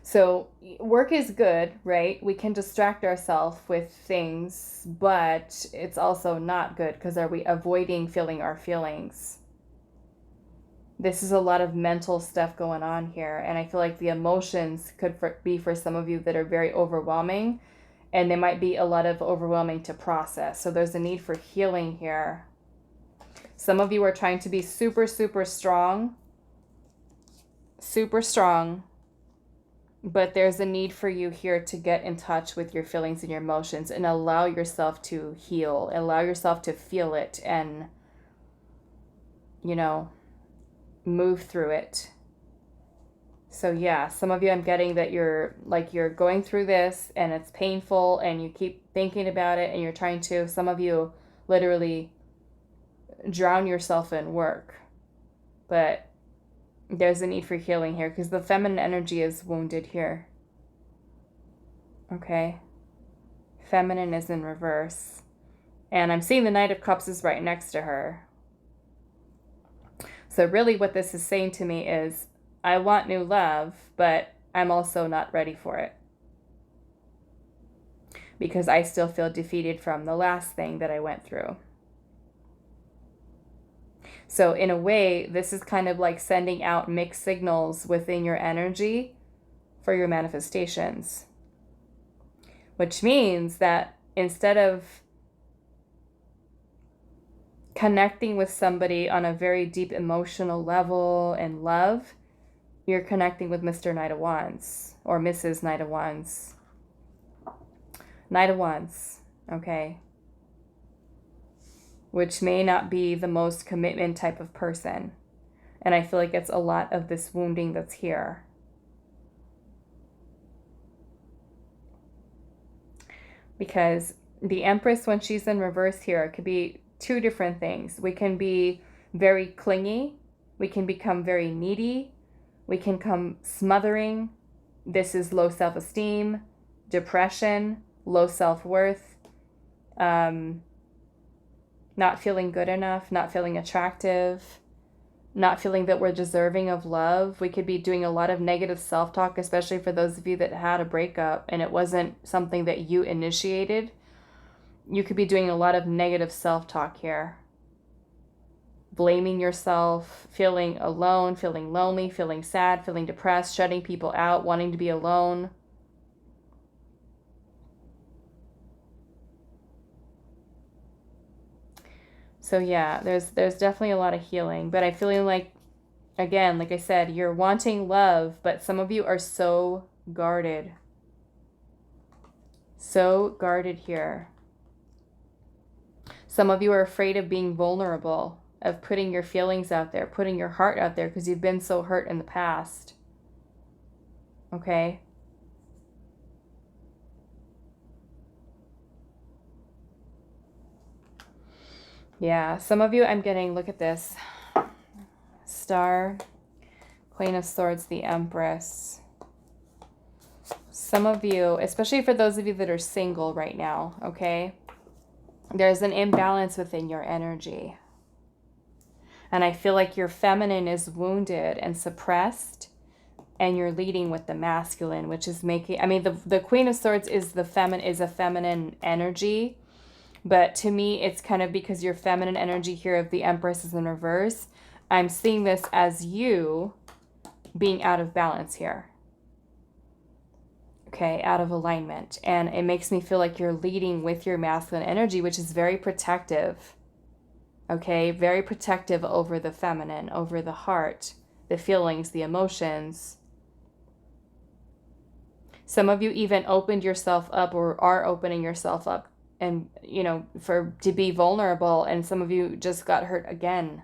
Speaker 1: So work is good, right? We can distract ourselves with things, but it's also not good because are we avoiding feeling our feelings? This is a lot of mental stuff going on here. And I feel like the emotions could be for some of you that are very overwhelming. And they might be a lot of overwhelming to process. So there's a need for healing here. Some of you are trying to be super, super strong. Super strong. But there's a need for you here to get in touch with your feelings and your emotions and allow yourself to heal. Allow yourself to feel it and, you know, move through it. So yeah, some of you, I'm getting that you're going through this and it's painful and you keep thinking about it and you're trying to, some of you literally drown yourself in work. But there's a need for healing here because the feminine energy is wounded here. Okay. Feminine is in reverse. And I'm seeing the Knight of Cups is right next to her. So really what this is saying to me is, I want new love, but I'm also not ready for it. Because I still feel defeated from the last thing that I went through. So in a way, this is kind of like sending out mixed signals within your energy for your manifestations. Which means that instead of connecting with somebody on a very deep emotional level and love, you're connecting with Mr. Knight of Wands or Mrs. Knight of Wands. Knight of Wands, okay? Which may not be the most commitment type of person. And I feel like it's a lot of this wounding that's here. Because the Empress, when she's in reverse here, it could be two different things. We can be very clingy. We can become very needy. We can come smothering. This is low self-esteem, depression, low self-worth, not feeling good enough, not feeling attractive, not feeling that we're deserving of love. We could be doing a lot of negative self-talk, especially for those of you that had a breakup and it wasn't something that you initiated. You could be doing a lot of negative self-talk here. Blaming yourself, feeling alone, feeling lonely, feeling sad, feeling depressed, shutting people out, wanting to be alone. So yeah, there's definitely a lot of healing, but I'm feeling like, again, like I said, you're wanting love, but some of you are so guarded. So guarded here. Some of you are afraid of being vulnerable, of putting your feelings out there, putting your heart out there because you've been so hurt in the past. Okay? Yeah, some of you I'm getting, look at this. Star, Queen of Swords, the Empress. Some of you, especially for those of you that are single right now, okay? There's an imbalance within your energy. And I feel like your feminine is wounded and suppressed, and you're leading with the masculine, which is making, I mean, the Queen of Swords is a feminine energy. But to me, it's kind of because your feminine energy here of the Empress is in reverse. I'm seeing this as you being out of balance here. Okay, out of alignment. And it makes me feel like you're leading with your masculine energy, which is very protective. Okay, very protective over the feminine, over the heart, the feelings, the emotions. Some of you even opened yourself up or are opening yourself up and, you know, to be vulnerable, and some of you just got hurt again.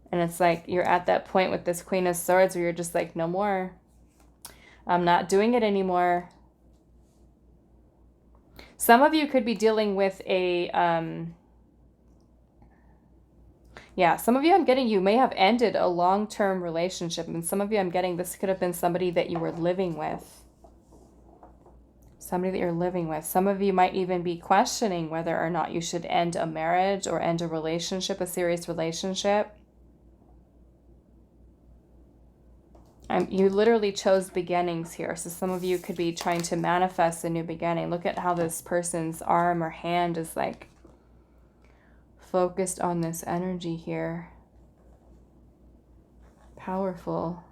Speaker 1: And it's like you're at that point with this Queen of Swords where you're just like, no more. I'm not doing it anymore. Some of you could be dealing with a, some of you I'm getting, you may have ended a long-term relationship, and some of you I'm getting, this could have been somebody that you were living with. Somebody that you're living with. Some of you might even be questioning whether or not you should end a marriage or end a relationship, a serious relationship. You literally chose beginnings here. So some of you could be trying to manifest a new beginning. Look at how this person's arm or hand is like focused on this energy here. Powerful.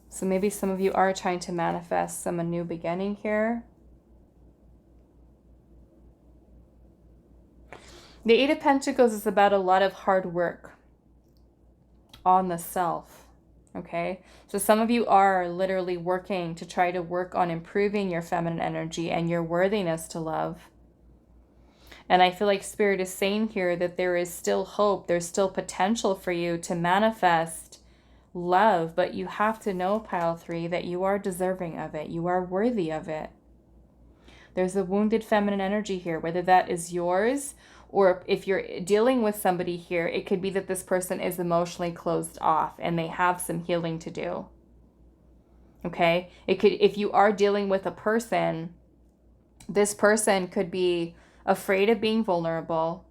Speaker 1: So maybe some of you are trying to manifest a new beginning here. The Eight of Pentacles is about a lot of hard work on the self. Okay, so some of you are literally working to try to work on improving your feminine energy and your worthiness to love. And I feel like Spirit is saying here that there is still hope, there's still potential for you to manifest love, but you have to know, Pile 3, that you are deserving of it. You are worthy of it. There's a wounded feminine energy here, whether that is yours or if you're dealing with somebody here, it could be that this person is emotionally closed off and they have some healing to do. Okay? It could, if you are dealing with a person, this person could be afraid of being vulnerable.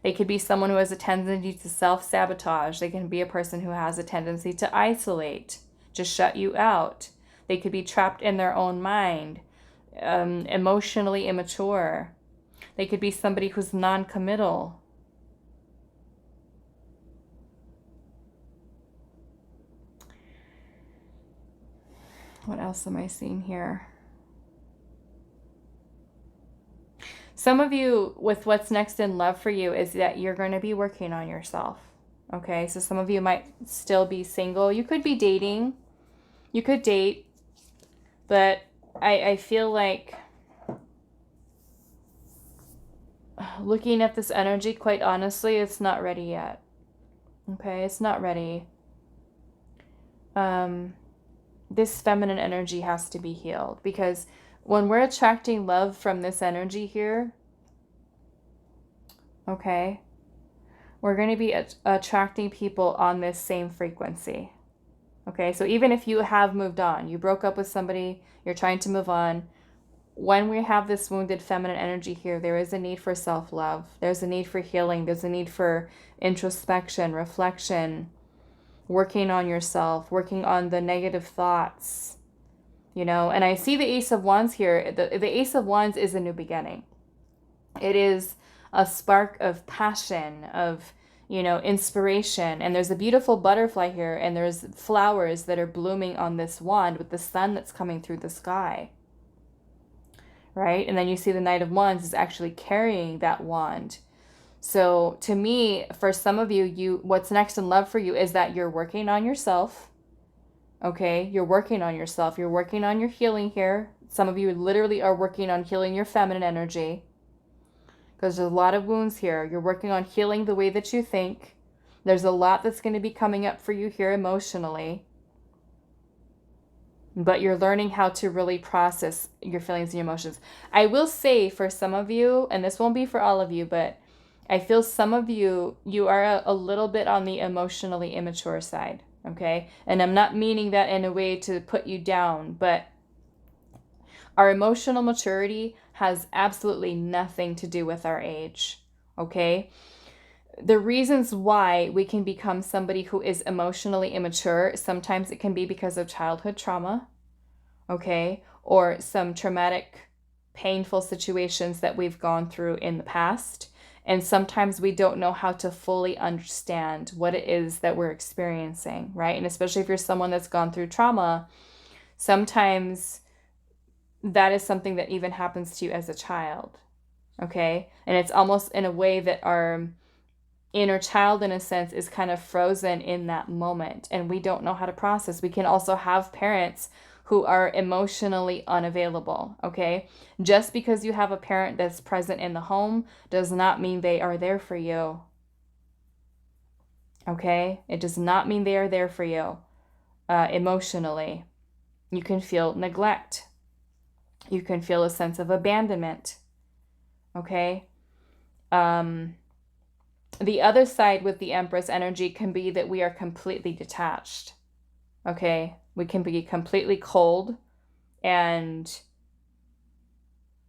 Speaker 1: They could be someone who has a tendency to self-sabotage. They can be a person who has a tendency to isolate, to shut you out. They could be trapped in their own mind, emotionally immature. They could be somebody who's non-committal. What else am I seeing here? Some of you, with what's next in love for you, is that you're going to be working on yourself. Okay, so some of you might still be single. You could be dating. You could date. But I feel like looking at this energy, quite honestly, it's not ready yet. Okay, it's not ready. This feminine energy has to be healed, because when we're attracting love from this energy here, okay, we're going to be attracting people on this same frequency. Okay, so even if you have moved on, you broke up with somebody, you're trying to move on, when we have this wounded feminine energy here, there is a need for self-love. There's a need for healing. There's a need for introspection, reflection, working on yourself, working on the negative thoughts, you know. And I see the Ace of Wands here. The Ace of Wands is a new beginning. It is a spark of passion, of, you know, inspiration. And there's a beautiful butterfly here, and there's flowers that are blooming on this wand with the sun that's coming through the sky. Right? And then you see the Knight of Wands is actually carrying that wand. So to me, for some of you, what's next in love for you is that you're working on yourself. Okay? You're working on yourself. You're working on your healing here. Some of you literally are working on healing your feminine energy, because there's a lot of wounds here. You're working on healing the way that you think. There's a lot that's going to be coming up for you here emotionally. But you're learning how to really process your feelings and your emotions. I will say for some of you, and this won't be for all of you, but I feel some of you, you are a little bit on the emotionally immature side, okay? And I'm not meaning that in a way to put you down, but our emotional maturity has absolutely nothing to do with our age, okay? The reasons why we can become somebody who is emotionally immature, sometimes it can be because of childhood trauma, okay? Or some traumatic, painful situations that we've gone through in the past. And sometimes we don't know how to fully understand what it is that we're experiencing, right? And especially if you're someone that's gone through trauma, sometimes that is something that even happens to you as a child, okay? And it's almost in a way that our inner child, in a sense, is kind of frozen in that moment, and we don't know how to process. We can also have parents who are emotionally unavailable, okay? Just because you have a parent that's present in the home does not mean they are there for you, okay? It does not mean they are there for you emotionally. You can feel neglect. You can feel a sense of abandonment, okay? The other side with the Empress energy can be that we are completely detached, okay? We can be completely cold and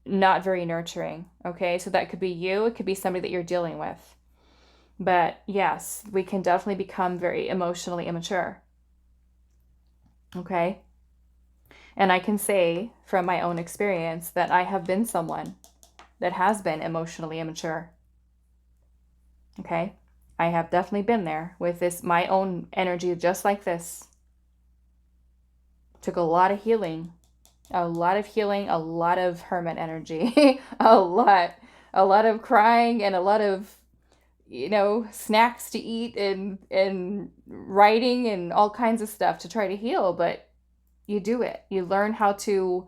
Speaker 1: not very nurturing, okay? So that could be you. It could be somebody that you're dealing with. But yes, we can definitely become very emotionally immature, okay? And I can say from my own experience that I have been someone that has been emotionally immature. Okay? I have definitely been there with this, my own energy just like this. Took a lot of healing, a lot of hermit energy, a lot of crying, and a lot of, snacks to eat, and writing and all kinds of stuff to try to heal. But you do it. You learn how to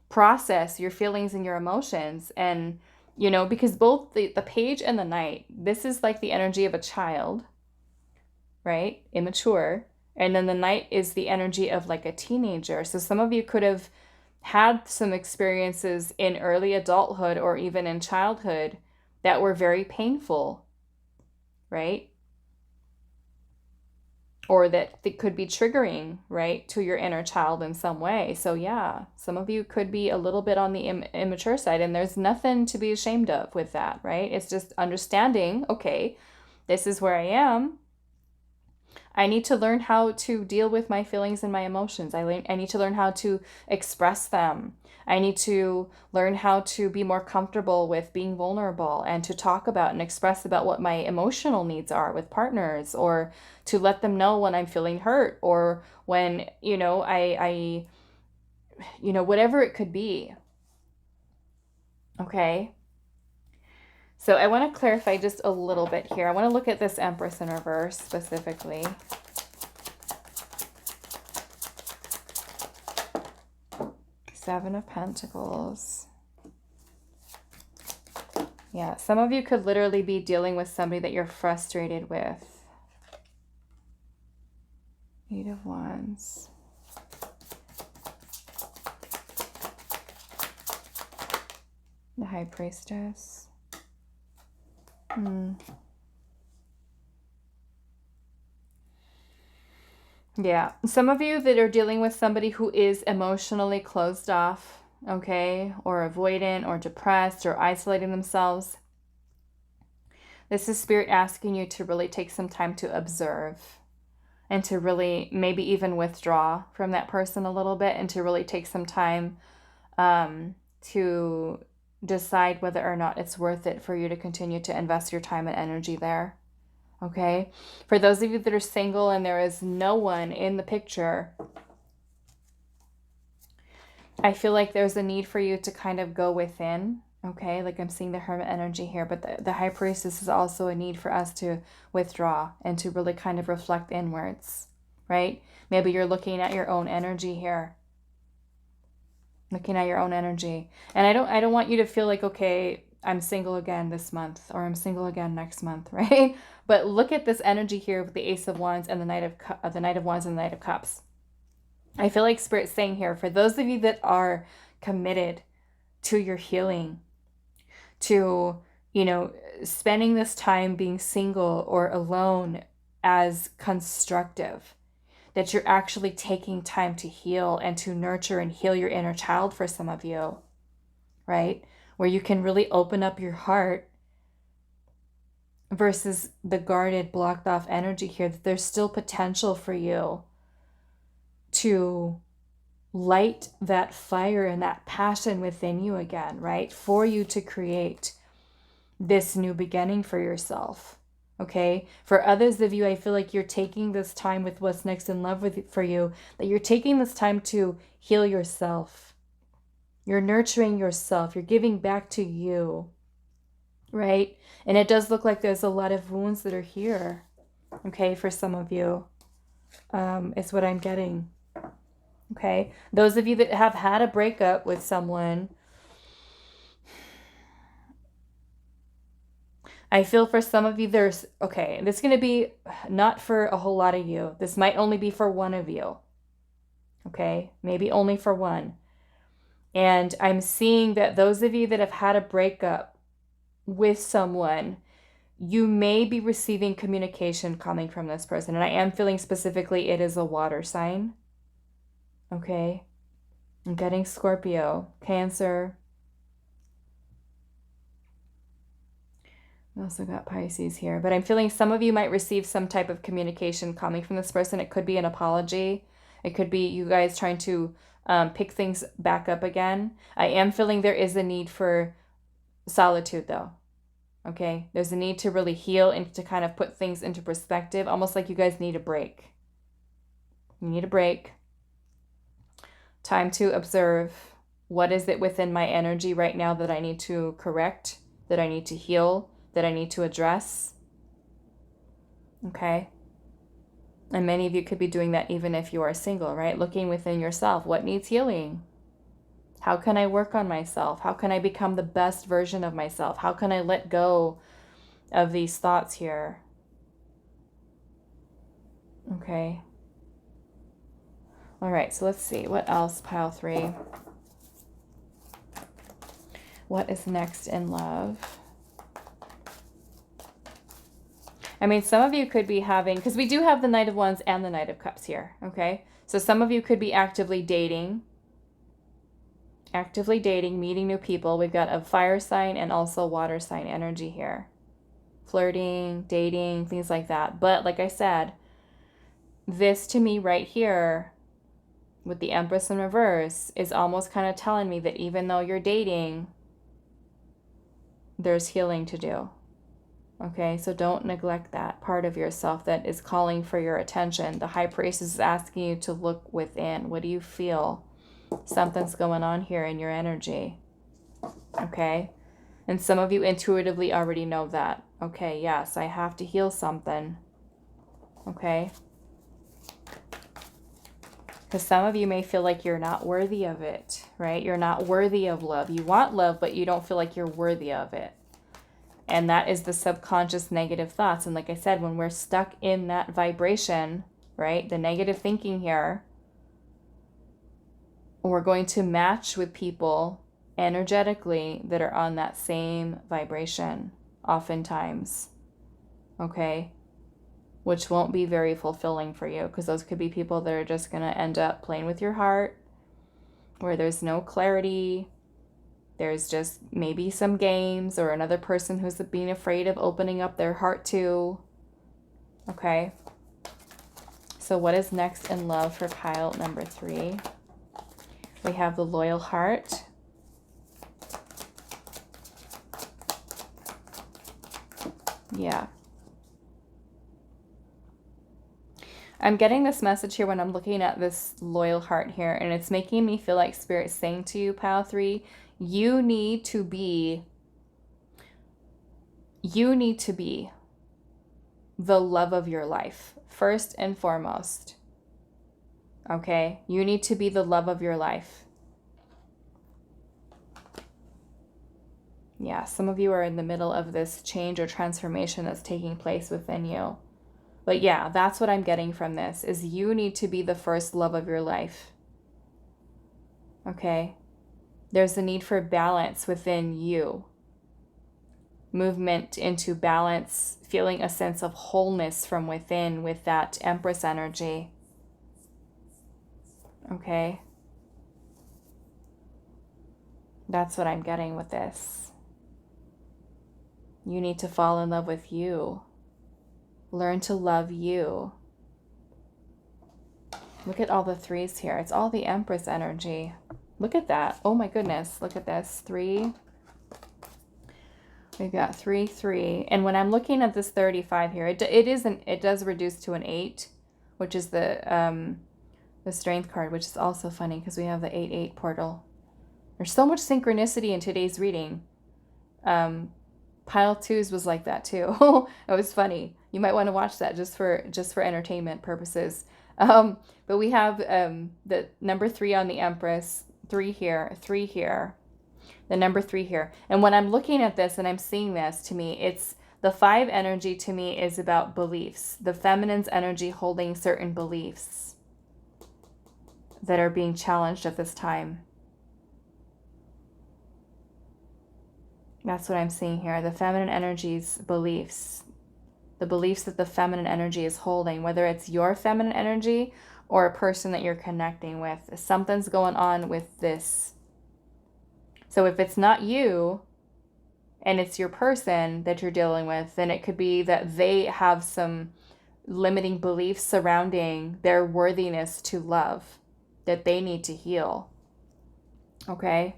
Speaker 1: process your feelings and your emotions. And, because both the page and the knight, this is like the energy of a child, right? Immature. And then the knight is the energy of like a teenager. So some of you could have had some experiences in early adulthood or even in childhood that were very painful, right? Or that could be triggering, right, to your inner child in some way. So yeah, some of you could be a little bit on the immature side, and there's nothing to be ashamed of with that, right? It's just understanding, okay, this is where I am. I need to learn how to deal with my feelings and my emotions. I need to learn how to express them. I need to learn how to be more comfortable with being vulnerable and to talk about and express about what my emotional needs are with partners, or to let them know when I'm feeling hurt, or when, whatever it could be. Okay. So I want to clarify just a little bit here. I want to look at this Empress in reverse specifically. Seven of Pentacles. Yeah, some of you could literally be dealing with somebody that you're frustrated with. Eight of Wands. The High Priestess. Yeah, some of you that are dealing with somebody who is emotionally closed off, okay, or avoidant or depressed or isolating themselves. This is Spirit asking you to really take some time to observe and to really maybe even withdraw from that person a little bit, and to really take some time to decide whether or not it's worth it for you to continue to invest your time and energy there. Okay, for those of you that are single and there is no one in the picture, I feel like there's a need for you to kind of go within. Okay, like I'm seeing the Hermit energy here, but the High Priestess is also a need for us to withdraw and to really kind of reflect inwards, right? Maybe you're looking at your own energy here. Looking at your own energy. And I don't want you to feel like, okay, I'm single again this month, or I'm single again next month, right? But look at this energy here with the Ace of Wands and the Knight of Wands and the Knight of Cups. I feel like Spirit's saying here, for those of you that are committed to your healing, to, spending this time being single or alone as constructive, that you're actually taking time to heal and to nurture and heal your inner child for some of you, right? Where you can really open up your heart versus the guarded, blocked off energy here, that there's still potential for you to light that fire and that passion within you again, right? For you to create this new beginning for yourself. Okay, for others of you, I feel like you're taking this time with what's next in love for you, that you're taking this time to heal yourself. You're nurturing yourself. You're giving back to you, right? And it does look like there's a lot of wounds that are here, okay, for some of you, is what I'm getting. Okay, those of you that have had a breakup with someone, I feel for some of you there's, okay, this is going to be not for a whole lot of you. This might only be for one of you. Okay, maybe only for one. And I'm seeing that those of you that have had a breakup with someone, you may be receiving communication coming from this person. And I am feeling specifically it is a water sign. Okay, I'm getting Scorpio, Cancer. I also got Pisces here, but I'm feeling some of you might receive some type of communication coming from this person. It could be an apology. It could be you guys trying to pick things back up again. I am feeling there is a need for solitude though. Okay, there's a need to really heal and to kind of put things into perspective, almost like you guys need a break. You need a break. Time to observe, what is it within my energy right now that I need to correct, that I need to heal, that I need to address. Okay. And many of you could be doing that even if you are single, right? Looking within yourself. What needs healing? How can I work on myself? How can I become the best version of myself? How can I let go of these thoughts here? Okay. All right, so let's see. What else, pile 3? What is next in love? I mean, some of you could be having, because we do have the Knight of Wands and the Knight of Cups here, okay? So some of you could be actively dating, meeting new people. We've got a fire sign and also water sign energy here. Flirting, dating, things like that. But like I said, this to me right here with the Empress in reverse is almost kind of telling me that even though you're dating, there's healing to do. Okay, so don't neglect that part of yourself that is calling for your attention. The High Priestess is asking you to look within. What do you feel? Something's going on here in your energy. Okay, and some of you intuitively already know that. Okay, yes, I have to heal something. Okay, because some of you may feel like you're not worthy of it, right? You're not worthy of love. You want love, but you don't feel like you're worthy of it. And that is the subconscious negative thoughts. And like I said, when we're stuck in that vibration, right, the negative thinking here, we're going to match with people energetically that are on that same vibration, oftentimes, okay, which won't be very fulfilling for you, because those could be people that are just going to end up playing with your heart, where there's no clarity. There's just maybe some games, or another person who's being afraid of opening up their heart to. Okay. So what is next in love for pile number 3? We have the loyal heart. Yeah. I'm getting this message here when I'm looking at this loyal heart here, and it's making me feel like Spirit's saying to you, pile 3, you need to be the love of your life, first and foremost. Okay? You need to be the love of your life. Yeah, some of you are in the middle of this change or transformation that's taking place within you. But yeah, that's what I'm getting from this, is you need to be the first love of your life. Okay? There's the need for balance within you. Movement into balance, feeling a sense of wholeness from within with that Empress energy. Okay? That's what I'm getting with this. You need to fall in love with you. Learn to love you. Look at all the 3s here. It's all the Empress energy. Look at that. Oh my goodness. Look at this. 3. We've got 3, 3. And when I'm looking at this 35 here, it does reduce to an 8, which is the strength card, which is also funny because we have the 8-8 portal. There's so much synchronicity in today's reading. Pile 2s was like that too. It was funny. You might want to watch that just for entertainment purposes. But we have the number 3 on the Empress, 3 here, 3 here, the number 3 here. And when I'm looking at this and I'm seeing this, to me, it's the 5 energy to me is about beliefs. The feminine's energy holding certain beliefs that are being challenged at this time. That's what I'm seeing here. The feminine energy's beliefs. The beliefs that the feminine energy is holding, whether it's your feminine energy or a person that you're connecting with. Something's going on with this. So if it's not you and it's your person that you're dealing with, then it could be that they have some limiting beliefs surrounding their worthiness to love that they need to heal. Okay?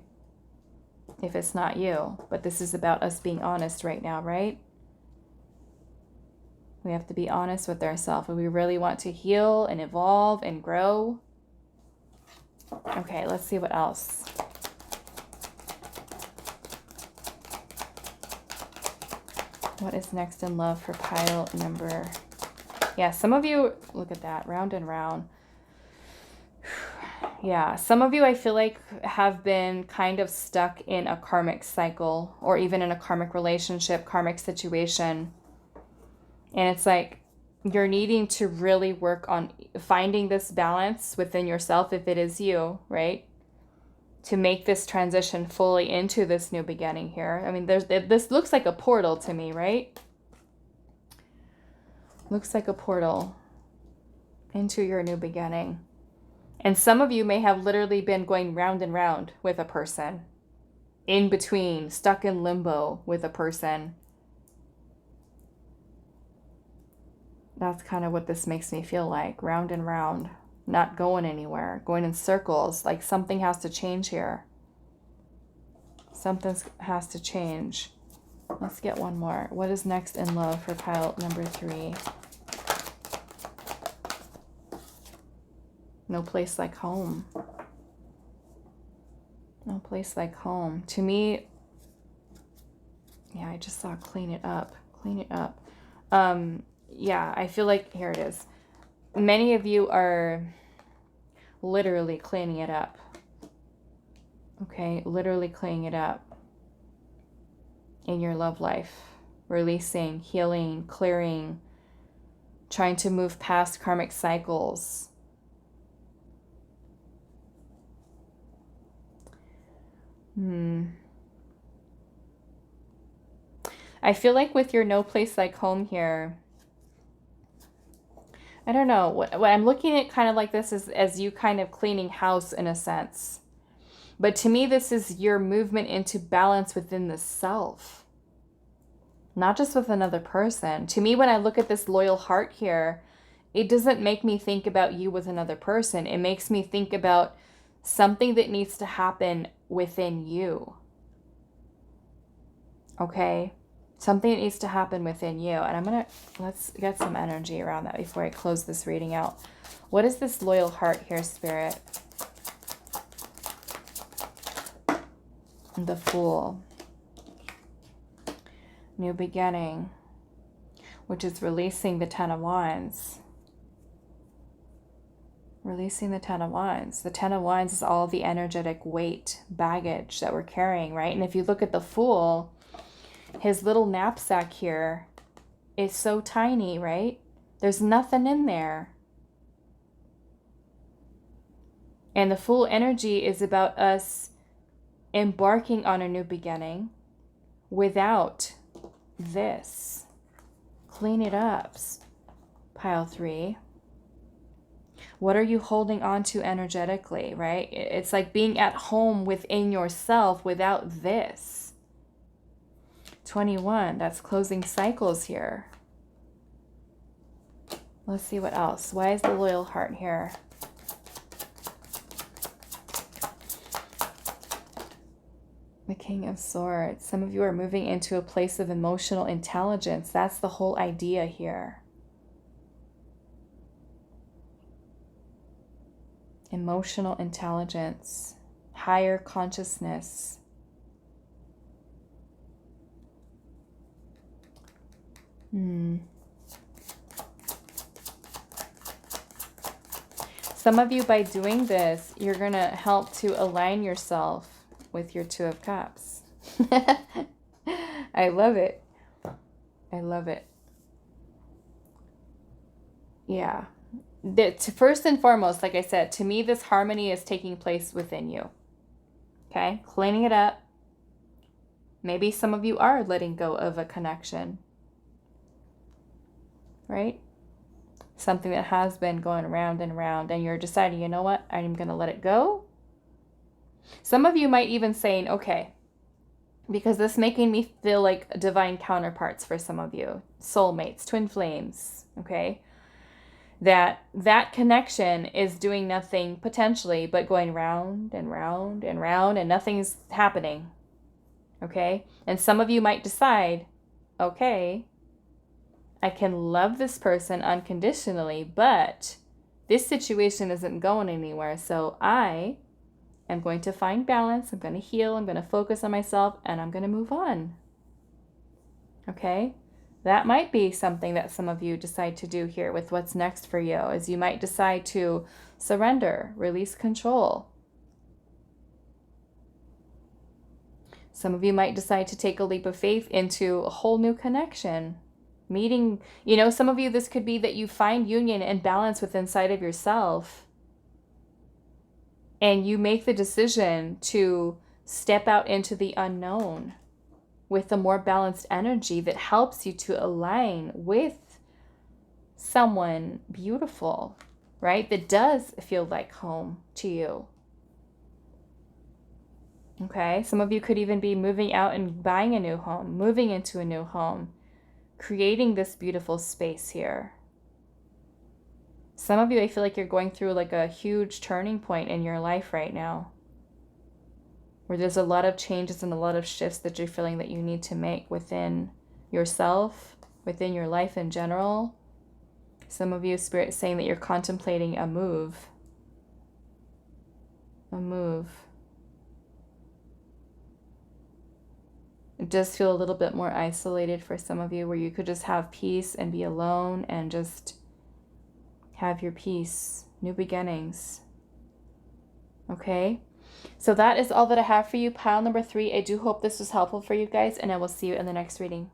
Speaker 1: if it's not you. But this is about us being honest right now, right? We have to be honest with ourselves. If we really want to heal and evolve and grow. Okay, let's see what else. What is next in love for pile number? Yeah, some of you, look at that, round and round. Yeah, some of you I feel like have been kind of stuck in a karmic cycle or even in a karmic relationship, karmic situation. And it's like you're needing to really work on finding this balance within yourself if it is you, right? To make this transition fully into this new beginning here. I mean, this looks like a portal to me, right? Looks like a portal into your new beginning. And some of you may have literally been going round and round with a person, in between, stuck in limbo with a person. That's kind of what this makes me feel like, round and round, not going anywhere, going in circles, like something has to change here. Something has to change. Let's get one more. What is next in love for pile number 3? No place like home. No place like home. To me, yeah, I just saw clean it up. Clean it up. Yeah, I feel like, here it is. Many of you are literally cleaning it up. Okay, literally cleaning it up in your love life. Releasing, healing, clearing, trying to move past karmic cycles. I feel like with your no place like home here, I don't know, what I'm looking at kind of like this is as you kind of cleaning house in a sense. But to me, this is your movement into balance within the self, not just with another person. To me, when I look at this loyal heart here, it doesn't make me think about you with another person. It makes me think about something that needs to happen within you. Okay? Something that needs to happen within you. And let's get some energy around that before I close this reading out. What is this loyal heart here, Spirit? The Fool. New beginning, which is releasing the Ten of Wands. Releasing the Ten of Wands. The Ten of Wands is all the energetic weight, baggage that we're carrying, right? And if you look at the Fool, his little knapsack here is so tiny, right? There's nothing in there. And the Fool energy is about us embarking on a new beginning without this. Clean it up. Pile 3. What are you holding on to energetically, right? It's like being at home within yourself without this. 21, that's closing cycles here. Let's see what else. Why is the loyal heart here? The King of Swords. Some of you are moving into a place of emotional intelligence. That's the whole idea here. Emotional intelligence, higher consciousness. Some of you, by doing this, you're going to help to align yourself with your Two of Cups. I love it. I love it. Yeah. First and foremost, like I said, to me, this harmony is taking place within you. Okay? Cleaning it up. Maybe some of you are letting go of a connection. Right? Something that has been going round and round, and you're deciding, you know what? I'm going to let it go. Some of you might even saying, okay, because this making me feel like divine counterparts for some of you. Soulmates, twin flames, okay? That connection is doing nothing potentially but going round and round and round, and nothing's happening. Okay? And some of you might decide, okay, I can love this person unconditionally, but this situation isn't going anywhere. So I am going to find balance. I'm going to heal. I'm going to focus on myself, and I'm going to move on. Okay? That might be something that some of you decide to do here with what's next for you, is you might decide to surrender, release control. Some of you might decide to take a leap of faith into a whole new connection. Meeting, some of you, this could be that you find union and balance within inside of yourself. And you make the decision to step out into the unknown with a more balanced energy that helps you to align with someone beautiful, right? That does feel like home to you. Okay, some of you could even be moving out and buying a new home, moving into a new home, creating this beautiful space here. Some of you, I feel like you're going through like a huge turning point in your life right now, where there's a lot of changes and a lot of shifts that you're feeling that you need to make within yourself, within your life in general. Some of you, Spirit, saying that you're contemplating a move. A move. It does feel a little bit more isolated for some of you, where you could just have peace and be alone and just have your peace. New beginnings. Okay? So that is all that I have for you, pile number 3. I do hope this was helpful for you guys, and I will see you in the next reading.